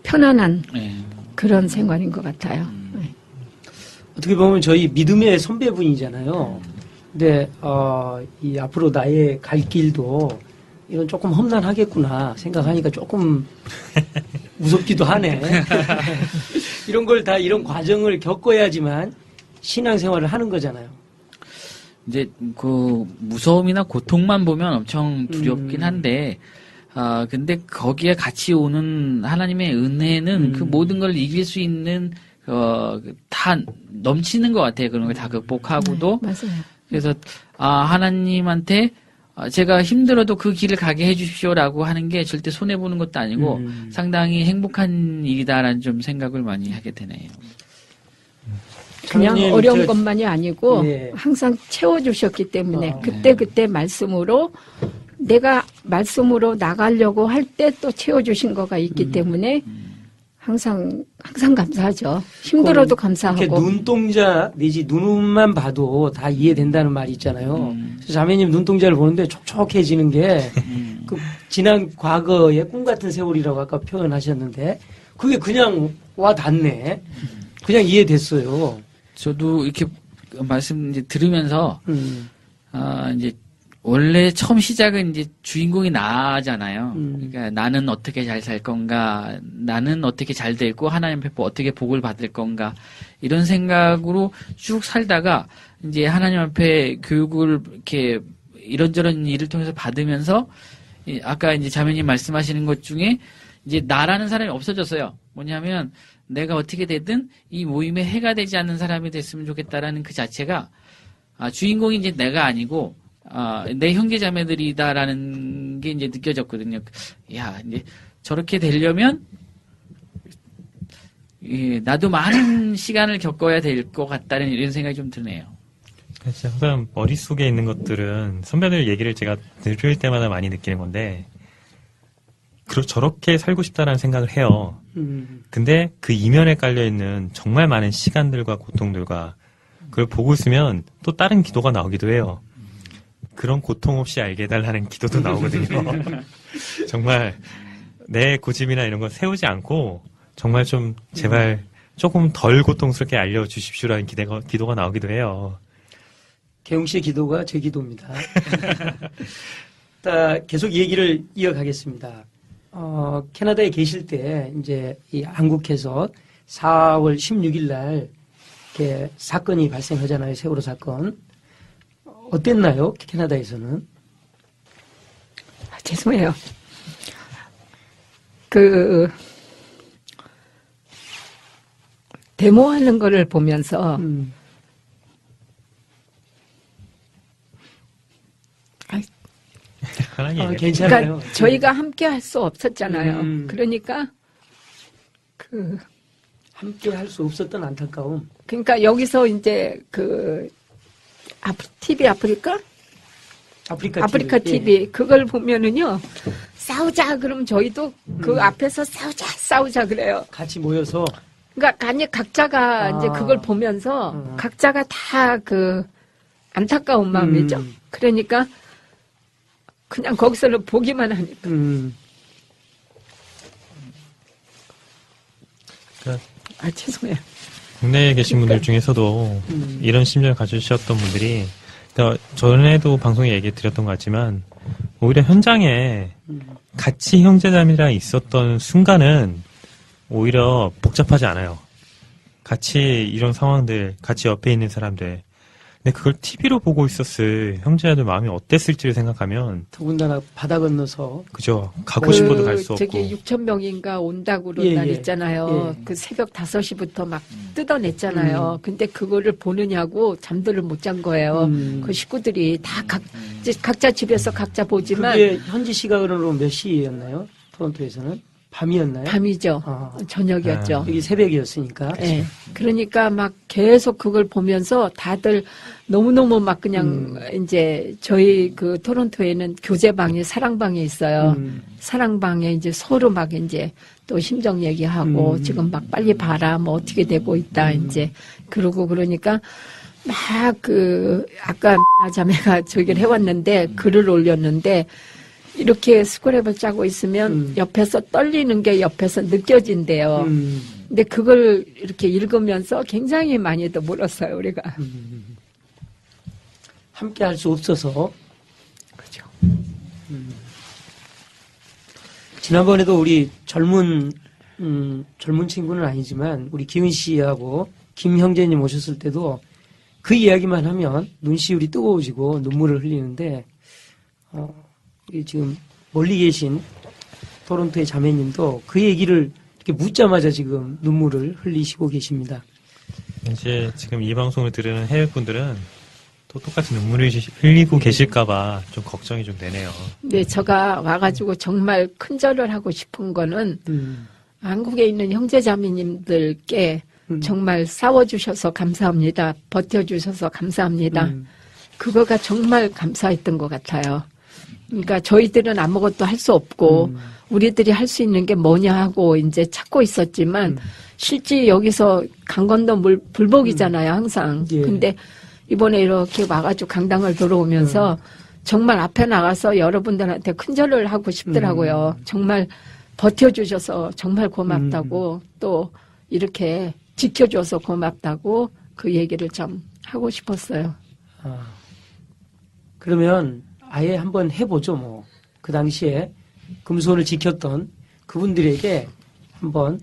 편안한 그런 생활인 것 같아요. 어떻게 보면 저희 믿음의 선배분이잖아요. 근데 이 앞으로 나의 갈 길도 이건 조금 험난하겠구나 생각하니까 조금 무섭기도 하네. 이런 걸 다 이런 과정을 겪어야지만 신앙생활을 하는 거잖아요. 이제 그 무서움이나 고통만 보면 엄청 두렵긴 한데, 근데 거기에 같이 오는 하나님의 은혜는 그 모든 걸 이길 수 있는 다 넘치는 것 같아요. 그런 걸 다 극복하고도. 맞아요. 그래서 하나님한테 제가 힘들어도 그 길을 가게 해주십시오라고 하는 게 절대 손해 보는 것도 아니고 상당히 행복한 일이다라는 좀 생각을 많이 하게 되네요. 그냥 어려운 것만이 아니고 항상 채워주셨기 때문에 그때 말씀으로 내가 말씀으로 나가려고 할 때 또 채워주신 거가 있기 때문에 항상 감사하죠. 힘들어도 감사하고. 이렇게 눈동자 내지 눈만 봐도 다 이해된다는 말이 있잖아요. 그래서 자매님 눈동자를 보는데 촉촉해지는 게 그 지난 과거의 꿈 같은 세월이라고 아까 표현하셨는데 그게 그냥 와 닿네. 그냥 이해됐어요. 저도 이렇게 말씀 이제 들으면서 이제 원래 처음 시작은 이제 주인공이 나잖아요. 그러니까 나는 어떻게 잘 살 건가, 나는 어떻게 잘 되고 하나님 앞에 어떻게 복을 받을 건가 이런 생각으로 쭉 살다가 이제 하나님 앞에 교육을 이렇게 이런저런 일을 통해서 받으면서 아까 이제 자매님 말씀하시는 것 중에 이제 나라는 사람이 없어졌어요. 뭐냐면 내가 어떻게 되든 이 모임에 해가 되지 않는 사람이 됐으면 좋겠다라는 그 자체가 주인공이 이제 내가 아니고 내 형제 자매들이다라는 게 이제 느껴졌거든요. 야, 이제 저렇게 되려면 나도 많은 시간을 겪어야 될 것 같다는 이런 생각이 좀 드네요. 항상 머릿속에 있는 것들은 선배들 얘기를 제가 들을 때마다 많이 느끼는 건데 저렇게 살고 싶다라는 생각을 해요. 근데 그 이면에 깔려있는 정말 많은 시간들과 고통들과 그걸 보고 있으면 또 다른 기도가 나오기도 해요. 그런 고통 없이 알게 해달라는 기도도 나오거든요. 정말 내 고집이나 이런 거 세우지 않고 정말 좀 제발 조금 덜 고통스럽게 알려주십시오라는 기도가 나오기도 해요. 개웅 씨의 기도가 제 기도입니다. 계속 얘기를 이어가겠습니다. 캐나다에 계실 때 이제 이 한국에서 4월 16일 날 이렇게 사건이 발생하잖아요. 세월호 사건. 어땠나요? 캐나다에서는? 죄송해요. 데모하는 거를 보면서 괜찮아요. 그러니까 저희가 함께 할 수 없었잖아요. 그러니까 함께 할 수 없었던 안타까움. 그러니까 여기서 이제 TV 아프리카 TV 예. 그걸 보면은요 싸우자 그럼 저희도 그 앞에서 싸우자 그래요. 같이 모여서. 그러니까 각자가 이제 그걸 보면서 각자가 다 안타까운 마음이죠. 그러니까 그냥 거기서는 보기만 하니까. 죄송해요. 국내에 계신 분들 중에서도 이런 심정을 가지셨던 분들이 전에도 방송에 얘기 드렸던 것 같지만 오히려 현장에 같이 형제자매랑 있었던 순간은 오히려 복잡하지 않아요. 같이 이런 상황들, 같이 옆에 있는 사람들 근데 그걸 TV로 보고 있었을 형제들 마음이 어땠을지를 생각하면 더군다나 바다 건너서 그죠. 가고 싶어도 갈 수 없고. 저기 6천 명인가 온다고 그런 예, 날 예. 있잖아요. 예. 그 새벽 5시부터 막 뜯어냈잖아요. 근데 그거를 보느냐고 잠들을 못 잔 거예요. 그 식구들이 다 이제 각자 집에서 각자 보지만 그게 현지 시각으로 몇 시였나요? 토론토에서는 밤이었나요? 밤이죠. 아. 저녁이었죠. 여기 새벽이었으니까. 예. 그러니까 막 계속 그걸 보면서 다들 너무너무 막 그냥 이제 저희 그 토론토에는 교제방이 사랑방이 있어요. 사랑방에 이제 서로 막 이제 또 심정 얘기하고 지금 막 빨리 봐라 뭐 어떻게 되고 있다 이제 그러고 그러니까 막 그 아까 자매가 저기를 해왔는데 글을 올렸는데 이렇게 스크랩을 짜고 있으면 옆에서 떨리는 게 옆에서 느껴진대요. 근데 그걸 이렇게 읽으면서 굉장히 많이도 물었어요, 우리가. 함께 할 수 없어서. 그죠. 지난번에도 우리 젊은 친구는 아니지만 우리 기은 씨하고 김 형제님 오셨을 때도 그 이야기만 하면 눈시울이 뜨거워지고 눈물을 흘리는데, 우리 지금 멀리 계신 토론토의 자매님도 그 얘기를 이렇게 묻자마자 지금 눈물을 흘리시고 계십니다. 이제 지금 이 방송을 들으는 해외 분들은 또 똑같이 눈물을 흘리고 계실까봐 좀 걱정이 좀 되네요. 근데 제가 와가지고 정말 큰절을 하고 싶은 거는 한국에 있는 형제자매님들께 정말 싸워주셔서 감사합니다. 버텨주셔서 감사합니다. 그거가 정말 감사했던 것 같아요. 그러니까 저희들은 아무것도 할 수 없고 우리들이 할 수 있는 게 뭐냐 하고 이제 찾고 있었지만 실제 여기서 강 건너 불복이잖아요, 항상. 예. 근데 이번에 이렇게 와가지고 강당을 들어오면서 정말 앞에 나가서 여러분들한테 큰절을 하고 싶더라고요. 정말 버텨주셔서 정말 고맙다고 또 이렇게 지켜줘서 고맙다고 그 얘기를 좀 하고 싶었어요. 아, 그러면 아예 한번 해보죠, 뭐. 그 당시에 금수원을 지켰던 그분들에게 한번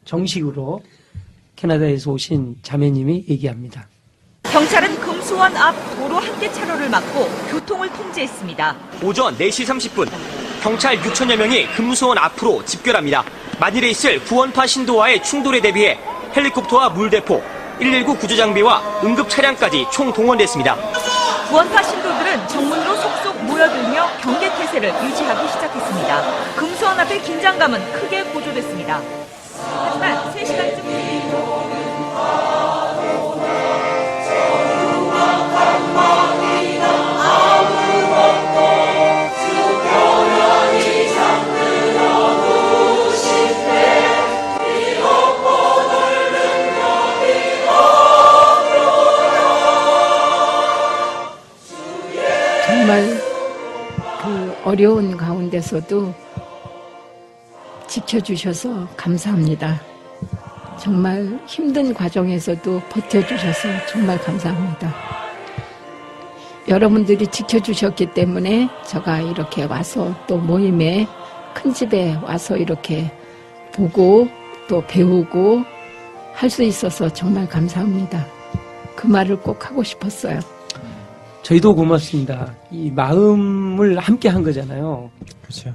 정식으로 캐나다에서 오신 자매님이 얘기합니다. 경찰은 금수원 앞 도로 한 개 차로를 막고 교통을 통제했습니다. 오전 4시 30분 경찰 6천여 명이 금수원 앞으로 집결합니다. 만일에 있을 구원파 신도와의 충돌에 대비해 헬리콥터와 물대포, 119 구조장비와 응급차량까지 총동원됐습니다. 구원파 신도들은 정문으로 속속 모여들며 경계태세를 유지하기 시작했습니다. 금수원 앞의 긴장감은 크게 고조됐습니다. 하지만 3시간쯤 뒤 정말 그 어려운 가운데서도 지켜주셔서 감사합니다. 정말 힘든 과정에서도 버텨주셔서 정말 감사합니다. 여러분들이 지켜주셨기 때문에 제가 이렇게 와서 또 모임에 큰 집에 와서 이렇게 보고 또 배우고 할 수 있어서 정말 감사합니다. 그 말을 꼭 하고 싶었어요. 저희도 고맙습니다. 이 마음을 함께 한 거잖아요. 그렇죠.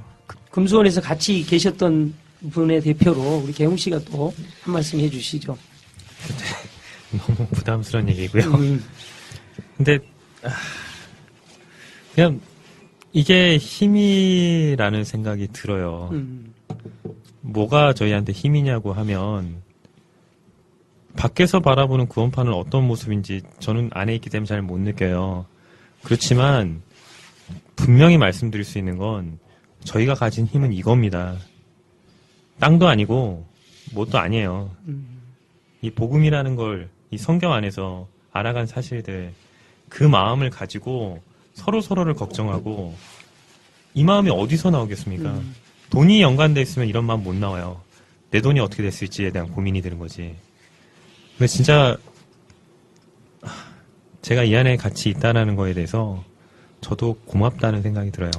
금수원에서 같이 계셨던 분의 대표로 우리 개웅 씨가 또 한 말씀 해주시죠. 너무 부담스러운 얘기고요. 근데 그냥 이게 힘이라는 생각이 들어요. 뭐가 저희한테 힘이냐고 하면 밖에서 바라보는 구원파는 어떤 모습인지 저는 안에 있기 때문에 잘 못 느껴요. 그렇지만 분명히 말씀드릴 수 있는 건 저희가 가진 힘은 이겁니다. 땅도 아니고 뭣도 아니에요. 이 복음이라는 걸 이 성경 안에서 알아간 사실들, 그 마음을 가지고 서로를 걱정하고, 이 마음이 어디서 나오겠습니까? 돈이 연관돼 있으면 이런 마음 못 나와요. 내 돈이 어떻게 됐을지에 대한 고민이 드는 거지. 근데 진짜 제가 이 안에 같이 있다라는 거에 대해서 저도 고맙다는 생각이 들어요.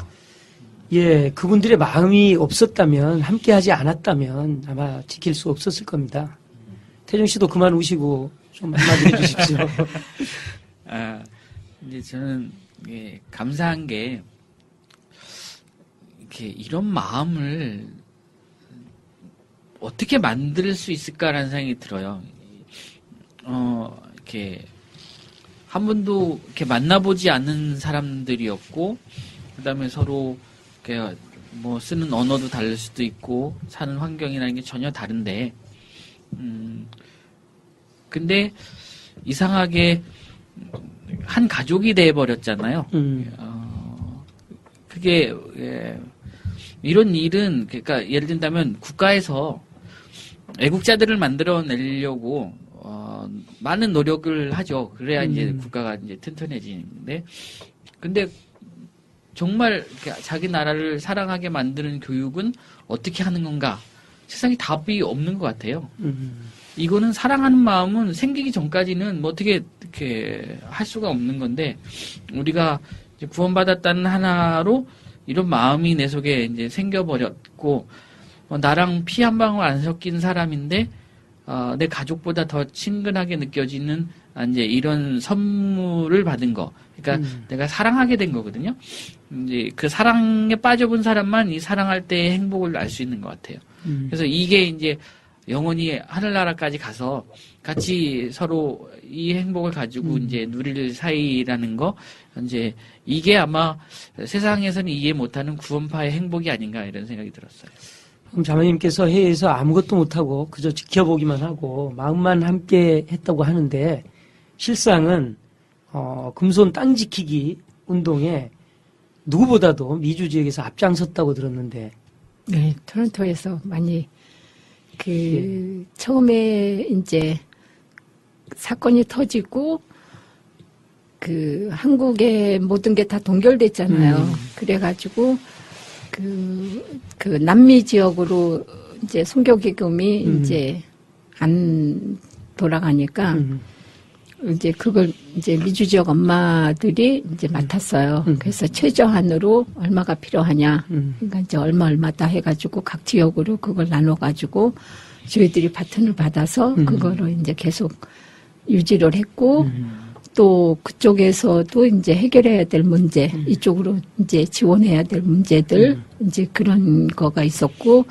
예, 그분들의 마음이 없었다면, 함께 하지 않았다면 아마 지킬 수 없었을 겁니다. 태종 씨도 그만 우시고 좀 한마디 해주십시오. 이제 저는 감사한 게 이렇게 이런 마음을 어떻게 만들 수 있을까라는 생각이 들어요. 이렇게 한 번도 이렇게 만나보지 않는 사람들이었고, 그다음에 서로 이렇게 뭐 쓰는 언어도 다를 수도 있고 사는 환경이라는 게 전혀 다른데, 근데 이상하게 한 가족이 돼 버렸잖아요. 그게 이런 일은 그러니까 예를 든다면 국가에서 애국자들을 만들어내려고 많은 노력을 하죠. 그래야 이제 국가가 이제 튼튼해지는데, 근데 정말 자기 나라를 사랑하게 만드는 교육은 어떻게 하는 건가? 세상에 답이 없는 것 같아요. 이거는 사랑하는 마음은 생기기 전까지는 뭐 어떻게 이렇게 할 수가 없는 건데, 우리가 이제 구원받았다는 하나로 이런 마음이 내 속에 이제 생겨버렸고, 나랑 피 한 방울 안 섞인 사람인데, 내 가족보다 더 친근하게 느껴지는 이제 이런 선물을 받은 거. 그러니까 내가 사랑하게 된 거거든요. 이제 그 사랑에 빠져본 사람만 이 사랑할 때의 행복을 알 수 있는 것 같아요. 그래서 이게 이제 영원히 하늘나라까지 가서 같이 서로 이 행복을 가지고 이제 누릴 사이라는 거, 이제 이게 아마 세상에서는 이해 못하는 구원파의 행복이 아닌가 이런 생각이 들었어요. 그럼 자매님께서 해외에서 아무것도 못하고 그저 지켜보기만 하고 마음만 함께 했다고 하는데, 실상은 금손 땅 지키기 운동에 누구보다도 미주 지역에서 앞장섰다고 들었는데. 네, 토론토에서 많이 처음에 이제 사건이 터지고 한국의 모든 게 다 동결됐잖아요. 그래가지고 그 남미 지역으로 이제 선교기금이 이제 안 돌아가니까 이제 그걸 이제 미주 지역 엄마들이 이제 맡았어요. 그래서 최저한으로 얼마가 필요하냐. 그러니까 이제 얼마다 해가지고 각 지역으로 그걸 나눠가지고 저희들이 파트를 받아서 그거를 이제 계속 유지를 했고, 또 그쪽에서도 이제 해결해야 될 문제, 이쪽으로 이제 지원해야 될 문제들, 이제 그런 거가 있었고,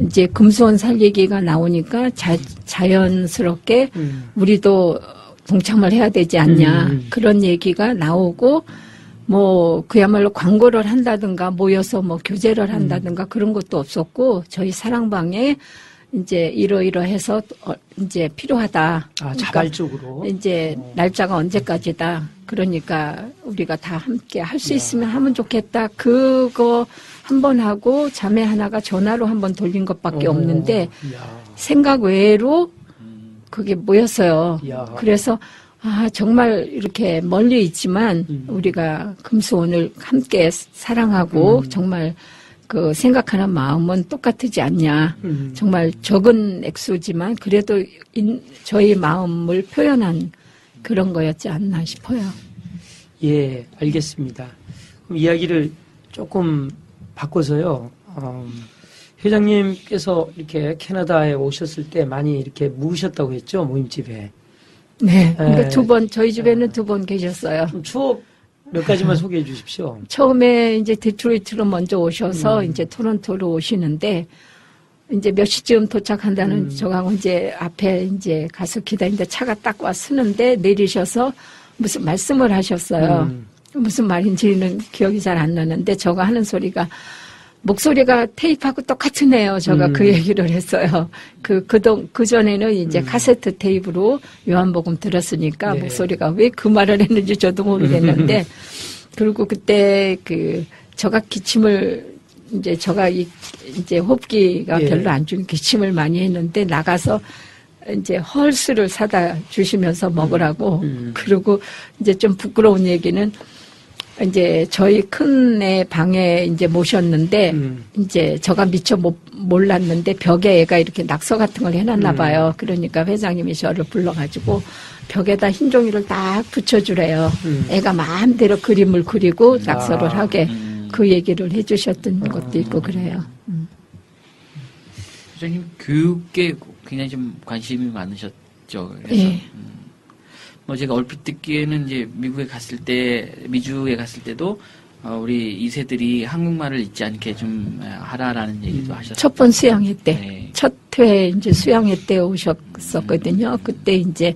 이제 금수원 살리기가 나오니까 자연스럽게 우리도 동참을 해야 되지 않냐, 그런 얘기가 나오고, 뭐 그야말로 광고를 한다든가 모여서 뭐 교제를 한다든가 그런 것도 없었고, 저희 사랑방에 이제 이러이러해서 이제 필요하다. 자발적으로. 이제 날짜가 언제까지다. 그러니까 우리가 다 함께 할 수 있으면 하면 좋겠다. 그거 한 번 하고 자매 하나가 전화로 한 번 돌린 것밖에 없는데, 생각 외로 그게 모였어요. 그래서 정말 이렇게 멀리 있지만 우리가 금수원을 함께 사랑하고 정말 그 생각하는 마음은 똑같지 않냐. 정말 적은 액수지만 그래도 저희 마음을 표현한 그런 거였지 않나 싶어요. 예, 알겠습니다. 그럼 이야기를 조금 바꿔서요. 회장님께서 이렇게 캐나다에 오셨을 때 많이 이렇게 묵으셨다고 했죠, 모임집에. 네, 그러니까 저희 집에는 2번 계셨어요. 좀 추억 몇 가지만 소개해 주십시오. 처음에 이제 디트로이트로 먼저 오셔서 이제 토론토로 오시는데, 이제 몇 시쯤 도착한다는 저하고 이제 앞에 이제 가서 기다리는데 차가 딱 와 서는데 내리셔서 무슨 말씀을 하셨어요. 무슨 말인지는 기억이 잘 안 나는데 저가 하는 목소리가 테이프하고 똑같으네요. 제가 그 얘기를 했어요. 그 전에는 이제 카세트 테이프로 요한복음 들었으니까 네. 목소리가 왜 그 말을 했는지 저도 모르겠는데, 그리고 그때 저가 기침을 이제 호흡기가 예. 별로 안 좋은 기침을 많이 했는데 나가서 이제 헐스를 사다 주시면서 먹으라고. 그리고 이제 좀 부끄러운 얘기는 이제 저희 큰애 방에 이제 모셨는데 이제 저가 미처 몰랐는데 벽에 애가 이렇게 낙서 같은 걸 해놨나 봐요. 그러니까 회장님이 저를 불러가지고 벽에다 흰 종이를 딱 붙여주래요. 애가 마음대로 그림을 그리고 낙서를 하게. 그 얘기를 해주셨던 것도 있고 그래요. 회장님 교육에 굉장히 좀 관심이 많으셨죠. 그래서 예. 뭐 제가 얼핏 듣기에는 이제 미주에 갔을 때도 우리 2세들이 한국말을 잊지 않게 좀 하라라는 얘기도 하셨어요. 첫 번 수양회 때, 네. 첫 회 이제 수양회 때 오셨었거든요. 그때 이제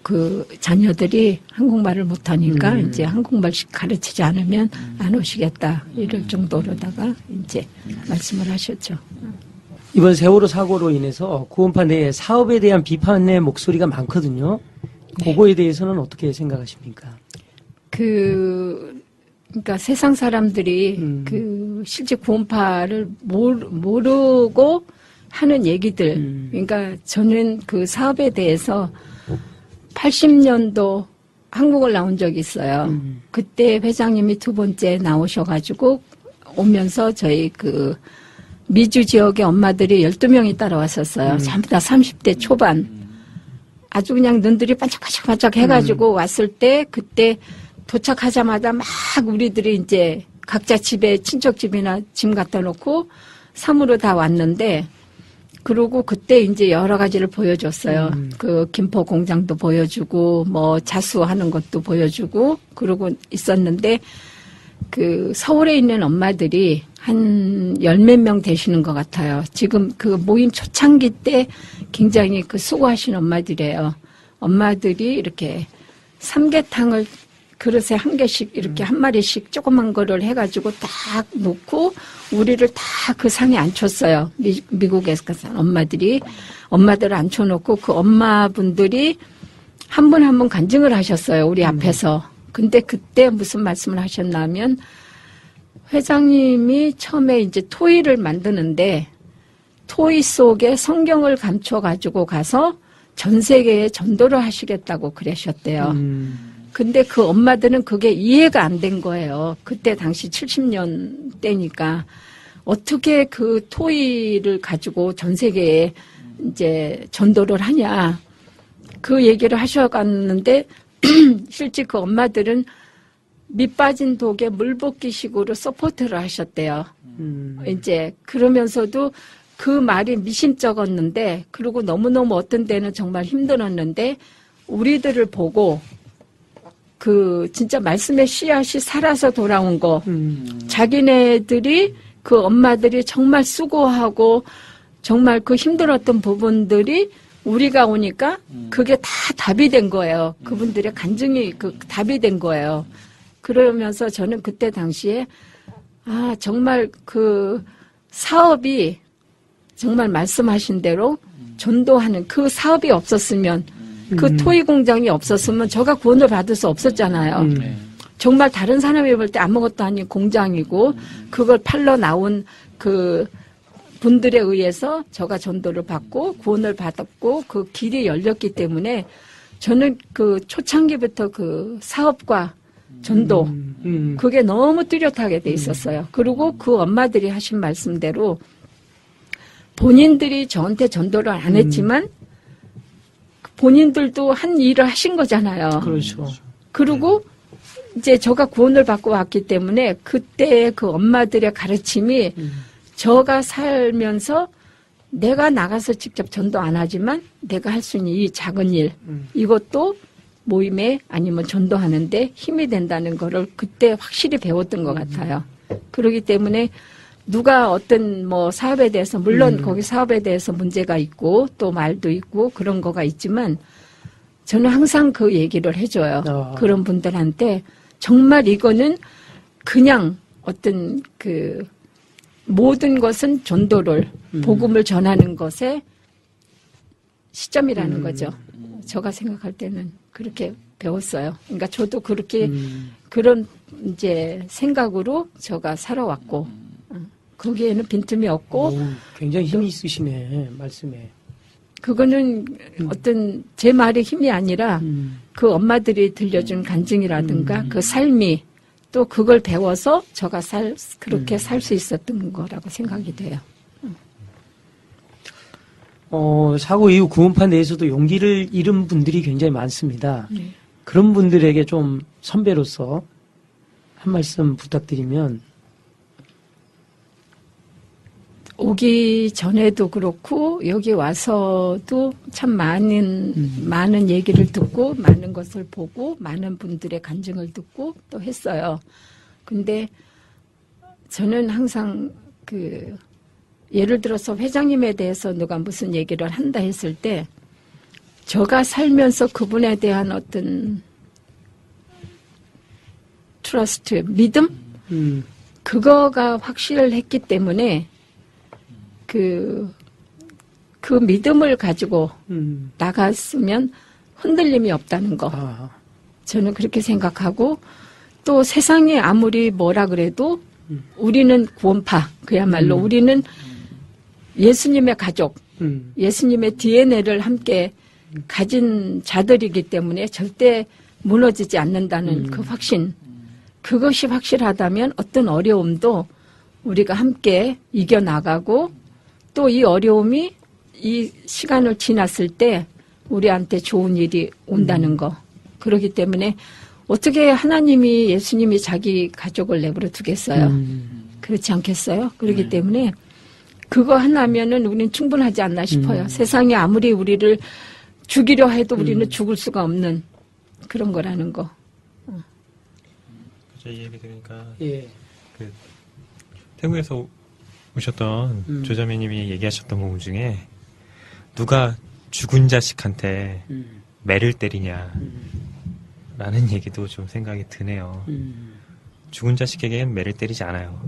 그 자녀들이 한국말을 못하니까 이제 한국말씩 가르치지 않으면 안 오시겠다 이럴 정도로다가 이제 말씀을 하셨죠. 이번 세월호 사고로 인해서 구원파 내에 사업에 대한 비판의 목소리가 많거든요. 그거에 대해서는 어떻게 생각하십니까? 그러니까 세상 사람들이 그 실제 구원파를 모르고 하는 얘기들. 그러니까 저는 그 사업에 대해서 80년도 한국을 나온 적이 있어요. 그때 회장님이 두 번째 나오셔가지고 오면서 저희 그 미주 지역의 엄마들이 12명이 따라왔었어요. 전부 다 30대 초반. 아주 그냥 눈들이 반짝반짝 해가지고 왔을 때 그때 도착하자마자 막 우리들이 이제 각자 집에 친척집이나 짐 갖다 놓고 섬으로 다 왔는데 그러고 그때 이제 여러 가지를 보여줬어요. 그 김포 공장도 보여주고 뭐 자수하는 것도 보여주고 그러고 있었는데 그 서울에 있는 엄마들이 한 10몇 명 되시는 것 같아요. 지금 그 모임 초창기 때 굉장히 그 수고하신 엄마들이에요. 엄마들이 이렇게 삼계탕을 그릇에 한 개씩 이렇게 한 마리씩 조그만 거를 해가지고 딱 놓고 우리를 다 그 상에 앉혔어요. 미국에서 산 엄마들을 앉혀놓고 그 엄마분들이 한 분 한 분 간증을 하셨어요. 우리 앞에서. 근데 그때 무슨 말씀을 하셨냐면 회장님이 처음에 이제 토이를 만드는데 토이 속에 성경을 감춰가지고 가서 전 세계에 전도를 하시겠다고 그러셨대요. 근데 그 엄마들은 그게 이해가 안 된 거예요. 그때 당시 70년 때니까 어떻게 그 토이를 가지고 전 세계에 이제 전도를 하냐. 그 얘기를 하셔갔는데 실제 그 엄마들은 밑 빠진 독에 물 붓기식으로 서포트를 하셨대요. 이제 그러면서도 그 말이 미심쩍었는데 그리고 너무너무 어떤 때는 정말 힘들었는데 우리들을 보고 그 진짜 말씀의 씨앗이 살아서 돌아온 거 자기네들이 그 엄마들이 정말 수고하고 정말 그 힘들었던 부분들이 우리가 오니까 그게 다 답이 된 거예요. 그분들의 간증이 그 답이 된 거예요. 그러면서 저는 그때 당시에 아 정말 그 사업이 정말 말씀하신 대로 전도하는 그 사업이 없었으면 그 토이 공장이 없었으면 저가 구원을 받을 수 없었잖아요. 정말 다른 사람이 볼 때 아무것도 아닌 공장이고 그걸 팔러 나온 그 분들에 의해서 저가 전도를 받고 구원을 받았고 그 길이 열렸기 때문에 저는 그 초창기부터 그 사업과 전도 그게 너무 뚜렷하게 돼 있었어요. 그리고 그 엄마들이 하신 말씀대로 본인들이 저한테 전도를 안 했지만 본인들도 한 일을 하신 거잖아요. 그렇죠. 그리고 이제 저가 구원을 받고 왔기 때문에 그때 그 엄마들의 가르침이 저가 살면서 내가 나가서 직접 전도 안 하지만 내가 할 수 있는 이 작은 일 이것도 모임에 아니면 전도하는데 힘이 된다는 거를 그때 확실히 배웠던 것 같아요. 그렇기 때문에 누가 어떤 뭐 사업에 대해서 물론 거기 사업에 대해서 문제가 있고 또 말도 있고 그런 거가 있지만 저는 항상 그 얘기를 해줘요. 그런 분들한테 정말 이거는 그냥 어떤 그 모든 것은 전도를 복음을 전하는 것의 시점이라는 거죠. 제가 생각할 때는 그렇게 배웠어요. 그러니까 저도 그렇게 그런 이제 생각으로 제가 살아왔고 거기에는 빈틈이 없고 오, 굉장히 힘이 있으시네 말씀에. 그거는 어떤 제 말의 힘이 아니라 그 엄마들이 들려준 간증이라든가 그 삶이 또 그걸 배워서 제가 그렇게 살 수 있었던 거라고 생각이 돼요. 사고 이후 구원파 내에서도 용기를 잃은 분들이 굉장히 많습니다. 네. 그런 분들에게 좀 선배로서 한 말씀 부탁드리면 오기 전에도 그렇고 여기 와서도 참 많은 얘기를 듣고 많은 것을 보고 많은 분들의 간증을 듣고 또 했어요. 근데 저는 항상 예를 들어서 회장님에 대해서 누가 무슨 얘기를 한다 했을 때 제가 살면서 그분에 대한 어떤 트러스트, 믿음? 그거가 확실했기 때문에 그 믿음을 가지고 나갔으면 흔들림이 없다는 거. 저는 그렇게 생각하고 또 세상에 아무리 뭐라 그래도 우리는 구원파, 그야말로 우리는 예수님의 가족, 예수님의 DNA를 함께 가진 자들이기 때문에 절대 무너지지 않는다는 그 확신. 그것이 확실하다면 어떤 어려움도 우리가 함께 이겨나가고 또 이 어려움이 이 시간을 지났을 때 우리한테 좋은 일이 온다는 거. 그렇기 때문에 어떻게 하나님이 예수님이 자기 가족을 내버려 두겠어요? 그렇지 않겠어요? 그렇기 때문에 그거 하나면은 우리는 충분하지 않나 싶어요. 세상에 아무리 우리를 죽이려 해도 우리는 죽을 수가 없는 그런 거라는 거. 이 얘기 들으니까 예. 태국에서 오셨던 조자매님이 얘기하셨던 부분 중에 누가 죽은 자식한테 매를 때리냐 라는 얘기도 좀 생각이 드네요. 죽은 자식에게는 매를 때리지 않아요.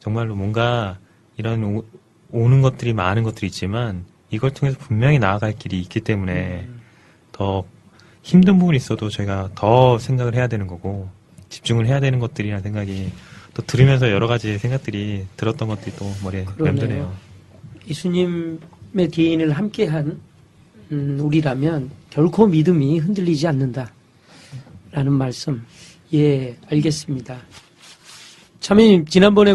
정말로 뭔가 이런 오는 것들이 많은 것들이 있지만 이걸 통해서 분명히 나아갈 길이 있기 때문에 더 힘든 부분이 있어도 저희가 더 생각을 해야 되는 거고 집중을 해야 되는 것들이라는 생각이 또 들으면서 여러 가지 생각들이 들었던 것들이 또 머리에 맴드네요. 예수님의 DNA를 함께한 우리라면 결코 믿음이 흔들리지 않는다 라는 말씀. 예, 알겠습니다. 참여님, 지난번에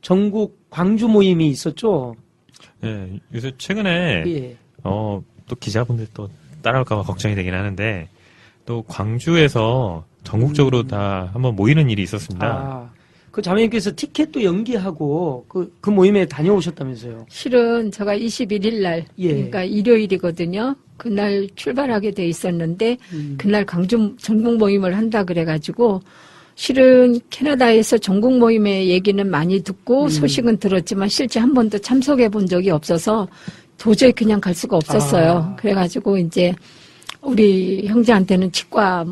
전국 광주 모임이 있었죠? 예, 요새 최근에 예. 또 기자분들 또 따라올까 봐 걱정이 되긴 하는데 또 광주에서 전국적으로 다 한번 모이는 일이 있었습니다. 그 자매님께서 티켓도 연기하고 그 모임에 다녀오셨다면서요? 실은 제가 21일 날, 그러니까 일요일이거든요. 그날 출발하게 돼 있었는데 그날 광주 전국 모임을 한다 그래가지고 실은 캐나다에서 전국 모임의 얘기는 많이 듣고 소식은 들었지만 실제 한 번도 참석해 본 적이 없어서 도저히 그냥 갈 수가 없었어요. 그래가지고 이제 우리 형제한테는 치과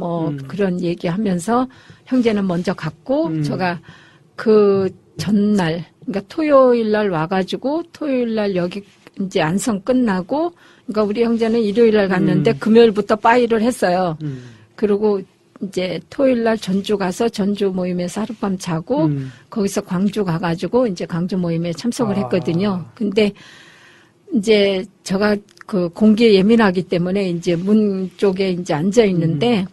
그런 얘기하면서 형제는 먼저 갔고 제가 그 전날 그러니까 토요일 날 와가지고 토요일 날 여기 이제 안성 끝나고 그러니까 우리 형제는 일요일 날 갔는데 금요일부터 빠이를 했어요. 그리고 이제 토요일 날 전주 가서 전주 모임에서 하룻밤 자고 거기서 광주 가가지고 이제 광주 모임에 참석을 했거든요. 근데 이제 제가 그 공기에 예민하기 때문에 이제 문 쪽에 이제 앉아 있는데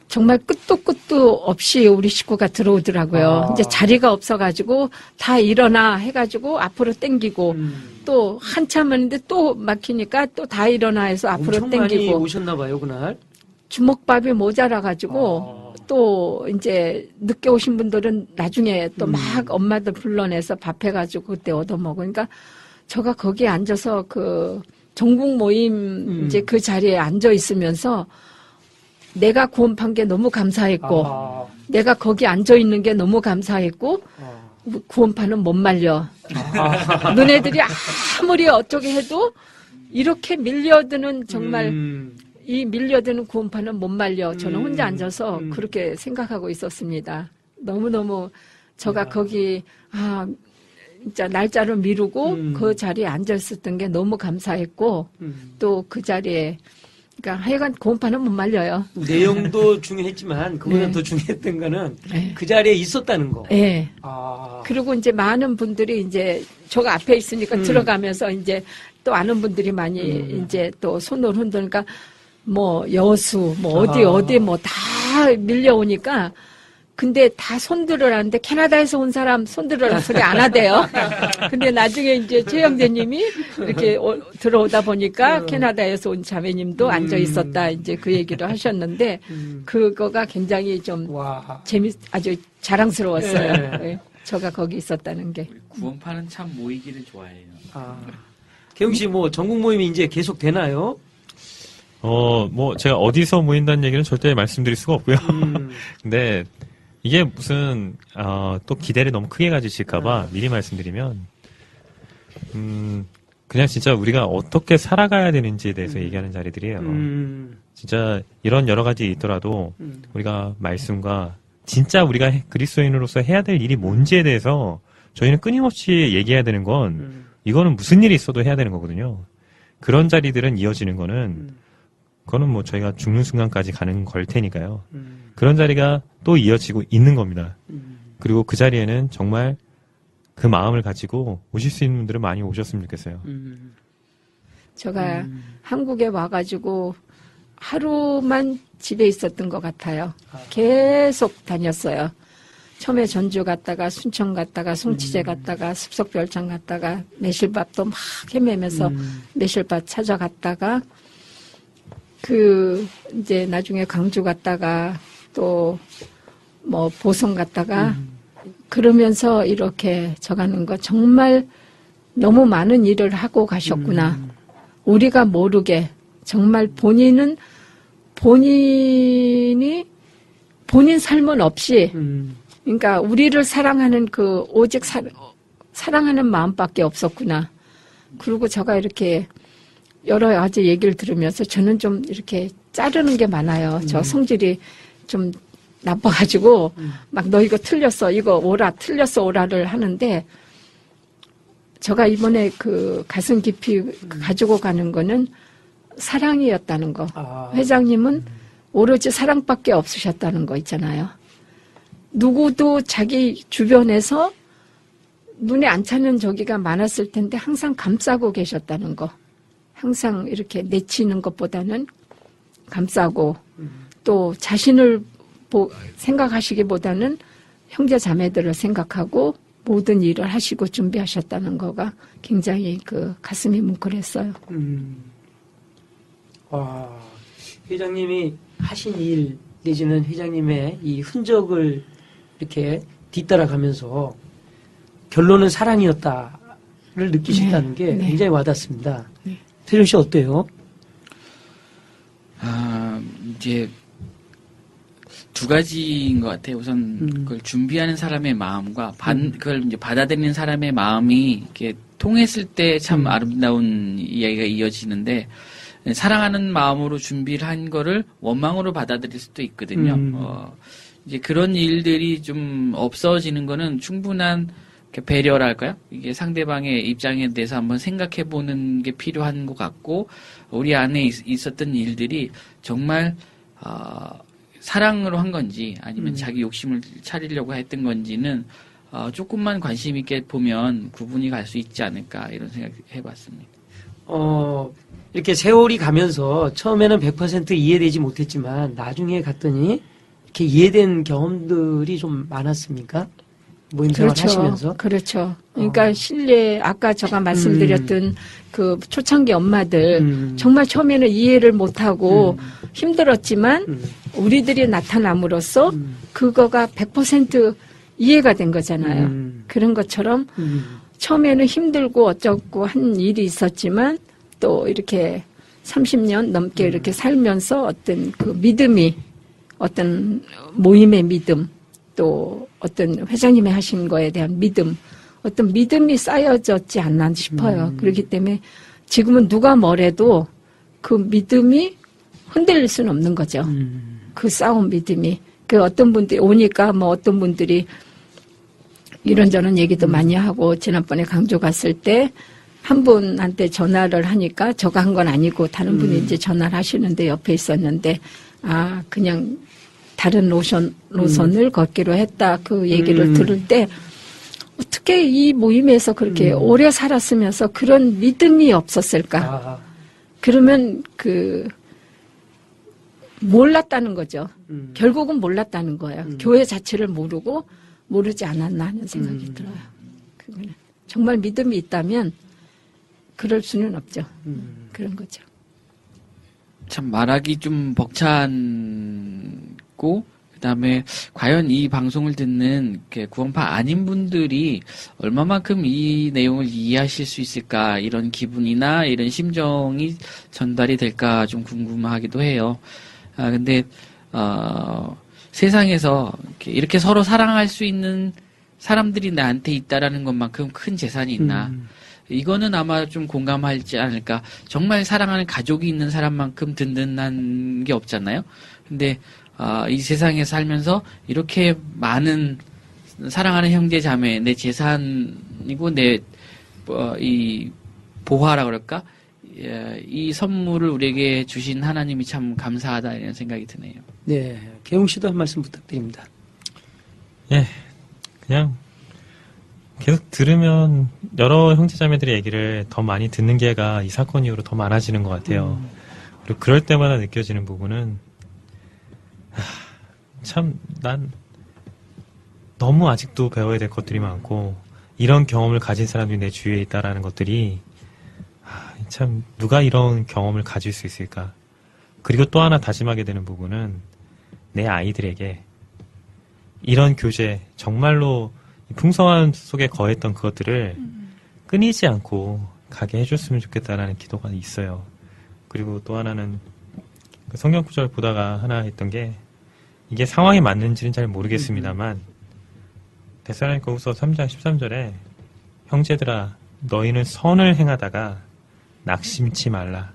정말 끝도 없이 우리 식구가 들어오더라고요. 이제 자리가 없어가지고 다 일어나 해가지고 앞으로 땡기고 또 한참 했는데 또 막히니까 또 다 일어나 해서 앞으로 엄청 많이 땡기고 오셨나 봐요, 그날. 주먹밥이 모자라가지고 또 이제 늦게 오신 분들은 나중에 또 막 엄마들 불러내서 밥 해가지고 그때 얻어먹으니까 그러니까 제가 거기에 앉아서 그 전국 모임 이제 그 자리에 앉아 있으면서 내가 구원판 게 너무 감사했고 내가 거기 앉아 있는 게 너무 감사했고 구원판은 못 말려. 너네들이 아무리 어떻게 해도 이렇게 밀려드는 정말 이 밀려드는 구원판은 못 말려. 저는 혼자 앉아서 그렇게 생각하고 있었습니다. 너무너무 제가 거기 진짜 날짜를 미루고 그 자리에 앉아 있었던 게 너무 감사했고 또 그 자리에 그러니까 하여간 구원판은 못 말려요. 내용도 중요했지만 그보다 더 중요했던 거는 그 자리에 있었다는 거. 네. 그리고 이제 많은 분들이 이제 저가 앞에 있으니까 들어가면서 이제 또 아는 분들이 많이 이제 또 손을 흔드니까 뭐 여수 뭐 어디 뭐 다 밀려오니까 근데 다 손들으라는데 캐나다에서 온 사람 손들으라는 소리 안 하대요. 근데 나중에 이제 최 형제님이 이렇게 들어오다 보니까 캐나다에서 온 자매님도 앉아 있었다 이제 그 얘기를 하셨는데 그거가 굉장히 좀 아주 자랑스러웠어요. 네. 제가 거기 있었다는 게. 우리 구원파는 참 모이기를 좋아해요. 개웅 씨 뭐 전국 모임이 이제 계속 되나요? 뭐 제가 어디서 모인다는 얘기는 절대 말씀드릴 수가 없고요. 근데 이게 무슨 또 기대를 너무 크게 가지실까봐 미리 말씀드리면 그냥 진짜 우리가 어떻게 살아가야 되는지에 대해서 얘기하는 자리들이에요. 진짜 이런 여러 가지 있더라도 우리가 말씀과 진짜 우리가 그리스도인으로서 해야 될 일이 뭔지에 대해서 저희는 끊임없이 얘기해야 되는 건 이거는 무슨 일이 있어도 해야 되는 거거든요. 그런 자리들은 이어지는 거는 그거는 뭐 저희가 죽는 순간까지 가는 걸 테니까요. 그런 자리가 또 이어지고 있는 겁니다. 그리고 그 자리에는 정말 그 마음을 가지고 오실 수 있는 분들은 많이 오셨으면 좋겠어요. 제가 한국에 와가지고 하루만 집에 있었던 것 같아요. 계속 다녔어요. 처음에 전주 갔다가 순천 갔다가 송치제 갔다가 습석별장 갔다가 매실밥도 막 헤매면서 매실밥 찾아갔다가 이제 나중에 광주 갔다가 또 뭐 보성 갔다가 그러면서 이렇게 저가는 거 정말 너무 많은 일을 하고 가셨구나. 우리가 모르게 정말 본인 삶은 없이 그러니까 우리를 사랑하는 오직 사랑하는 마음밖에 없었구나. 그리고 제가 이렇게 여러 가지 얘기를 들으면서 저는 좀 이렇게 자르는 게 많아요. 저 성질이 좀 나빠가지고 막 너 이거 틀렸어, 이거 오라, 틀렸어 오라를 하는데 제가 이번에 가슴 깊이 가지고 가는 거는 사랑이었다는 거. 회장님은 오로지 사랑밖에 없으셨다는 거 있잖아요. 누구도 자기 주변에서 눈에 안 차는 저기가 많았을 텐데 항상 감싸고 계셨다는 거. 항상 이렇게 내치는 것보다는 감싸고 또 자신을 생각하시기보다는 형제 자매들을 생각하고 모든 일을 하시고 준비하셨다는 거가 굉장히 가슴이 뭉클했어요. 회장님이 하신 일 내지는 회장님의 이 흔적을 이렇게 뒤따라가면서 결론은 사랑이었다를 느끼셨다는 게 굉장히 와닿습니다. 태준 씨 어때요? 이제 두 가지인 것 같아요. 우선 그걸 준비하는 사람의 마음과 그걸 이제 받아들이는 사람의 마음이 이렇게 통했을 때 참 아름다운 이야기가 이어지는데 사랑하는 마음으로 준비를 한 거를 원망으로 받아들일 수도 있거든요. 이제 그런 일들이 좀 없어지는 거는 충분한 배려랄까요? 이게 상대방의 입장에 대해서 한번 생각해 보는 게 필요한 것 같고, 우리 안에 있었던 일들이 정말, 사랑으로 한 건지, 아니면 자기 욕심을 차리려고 했던 건지는, 조금만 관심 있게 보면 구분이 갈 수 있지 않을까, 이런 생각 해봤습니다. 이렇게 세월이 가면서 처음에는 100% 이해되지 못했지만, 나중에 갔더니, 이렇게 이해된 경험들이 좀 많았습니까? 모임생활 하시면서. 그렇죠. 그러니까 실내 아까 제가 말씀드렸던 그 초창기 엄마들 정말 처음에는 이해를 못하고 힘들었지만 우리들이 나타남으로써 그거가 100% 이해가 된 거잖아요. 그런 것처럼 처음에는 힘들고 어쩌고 한 일이 있었지만 또 이렇게 30년 넘게 이렇게 살면서 어떤 그 믿음이 어떤 모임의 믿음 또 어떤 회장님이 하신 거에 대한 믿음, 어떤 믿음이 쌓여졌지 않나 싶어요. 그렇기 때문에 지금은 누가 뭐래도 그 믿음이 흔들릴 수는 없는 거죠. 그 싸운 믿음이. 어떤 분들이 오니까 뭐 어떤 분들이 이런저런 얘기도 많이 하고 지난번에 강조 갔을 때 한 분한테 전화를 하니까 저가 한 건 아니고 다른 분이 이제 전화를 하시는데 옆에 있었는데 그냥 다른 노선을 걷기로 했다. 그 얘기를 들을 때 어떻게 이 모임에서 그렇게 오래 살았으면서 그런 믿음이 없었을까? 그러면 몰랐다는 거죠. 결국은 몰랐다는 거예요. 교회 자체를 모르지 않았나 하는 생각이 들어요. 그거는 정말 믿음이 있다면 그럴 수는 없죠. 그런 거죠. 참 말하기 좀 벅찬고 그다음에 과연 이 방송을 듣는 이렇게 구원파 아닌 분들이 얼마만큼 이 내용을 이해하실 수 있을까, 이런 기분이나 이런 심정이 전달이 될까 좀 궁금하기도 해요. 근데 세상에서 이렇게 서로 사랑할 수 있는 사람들이 나한테 있다라는 것만큼 큰 재산이 있나? 이거는 아마 좀 공감하지 않을까. 정말 사랑하는 가족이 있는 사람만큼 든든한 게 없잖아요. 근데 이 세상에 살면서 이렇게 많은 사랑하는 형제 자매, 내 재산이고 이 보화라 그럴까? 이 선물을 우리에게 주신 하나님이 참 감사하다, 이런 생각이 드네요. 네, 개웅 씨도 한 말씀 부탁드립니다. 예, 그냥 계속 들으면 여러 형제자매들의 얘기를 더 많이 듣는 게가 이 사건 이후로 더 많아지는 것 같아요. 그리고 그럴 때마다 느껴지는 부분은 참 난 너무 아직도 배워야 될 것들이 많고, 이런 경험을 가진 사람들이 내 주위에 있다라는 것들이 참 누가 이런 경험을 가질 수 있을까. 그리고 또 하나 다짐하게 되는 부분은 내 아이들에게 이런 교제, 정말로 풍성함 속에 거했던 그것들을 끊이지 않고 가게 해줬으면 좋겠다라는 기도가 있어요. 그리고 또 하나는 그 성경 구절 보다가 하나 했던 게, 이게 상황이 맞는지는 잘 모르겠습니다만 데살로니가후서 3장 13절에 형제들아 너희는 선을 행하다가 낙심치 말라.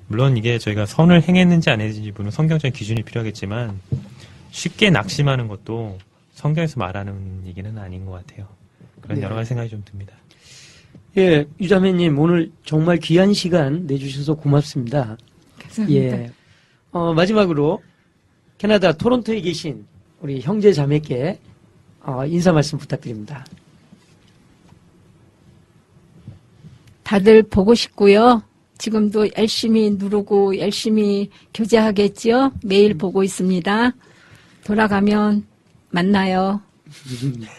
물론 이게 저희가 선을 행했는지 안 했는지 물론 성경적인 기준이 필요하겠지만 쉽게 낙심하는 것도 성경에서 말하는 얘기는 아닌 것 같아요. 그런 네. 여러 가지 생각이 좀 듭니다. 예, 유자매님 오늘 정말 귀한 시간 내주셔서 고맙습니다. 감사합니다. 예, 마지막으로 캐나다 토론토에 계신 우리 형제 자매께 인사 말씀 부탁드립니다. 다들 보고 싶고요. 지금도 열심히 누르고 열심히 교제하겠지요. 매일 보고 있습니다. 돌아가면 만나요.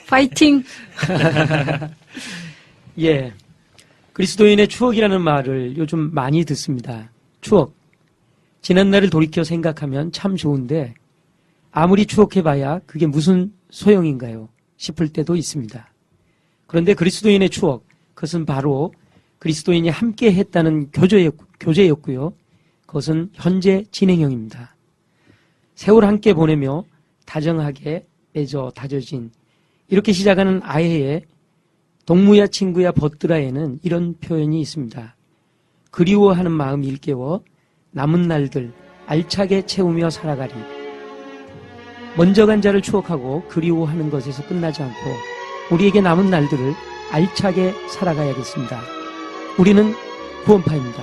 파이팅! 예, 그리스도인의 추억이라는 말을 요즘 많이 듣습니다. 추억. 지난날을 돌이켜 생각하면 참 좋은데 아무리 추억해봐야 그게 무슨 소용인가요? 싶을 때도 있습니다. 그런데 그리스도인의 추억, 그것은 바로 그리스도인이 함께 했다는 교제였고요. 그것은 현재 진행형입니다. 세월 함께 보내며 다정하게 맺어 다져진, 이렇게 시작하는 아해의 동무야 친구야 벗들아에는 이런 표현이 있습니다. 그리워하는 마음 일깨워 남은 날들 알차게 채우며 살아가리. 먼저 간 자를 추억하고 그리워하는 것에서 끝나지 않고 우리에게 남은 날들을 알차게 살아가야겠습니다. 우리는 구원파입니다.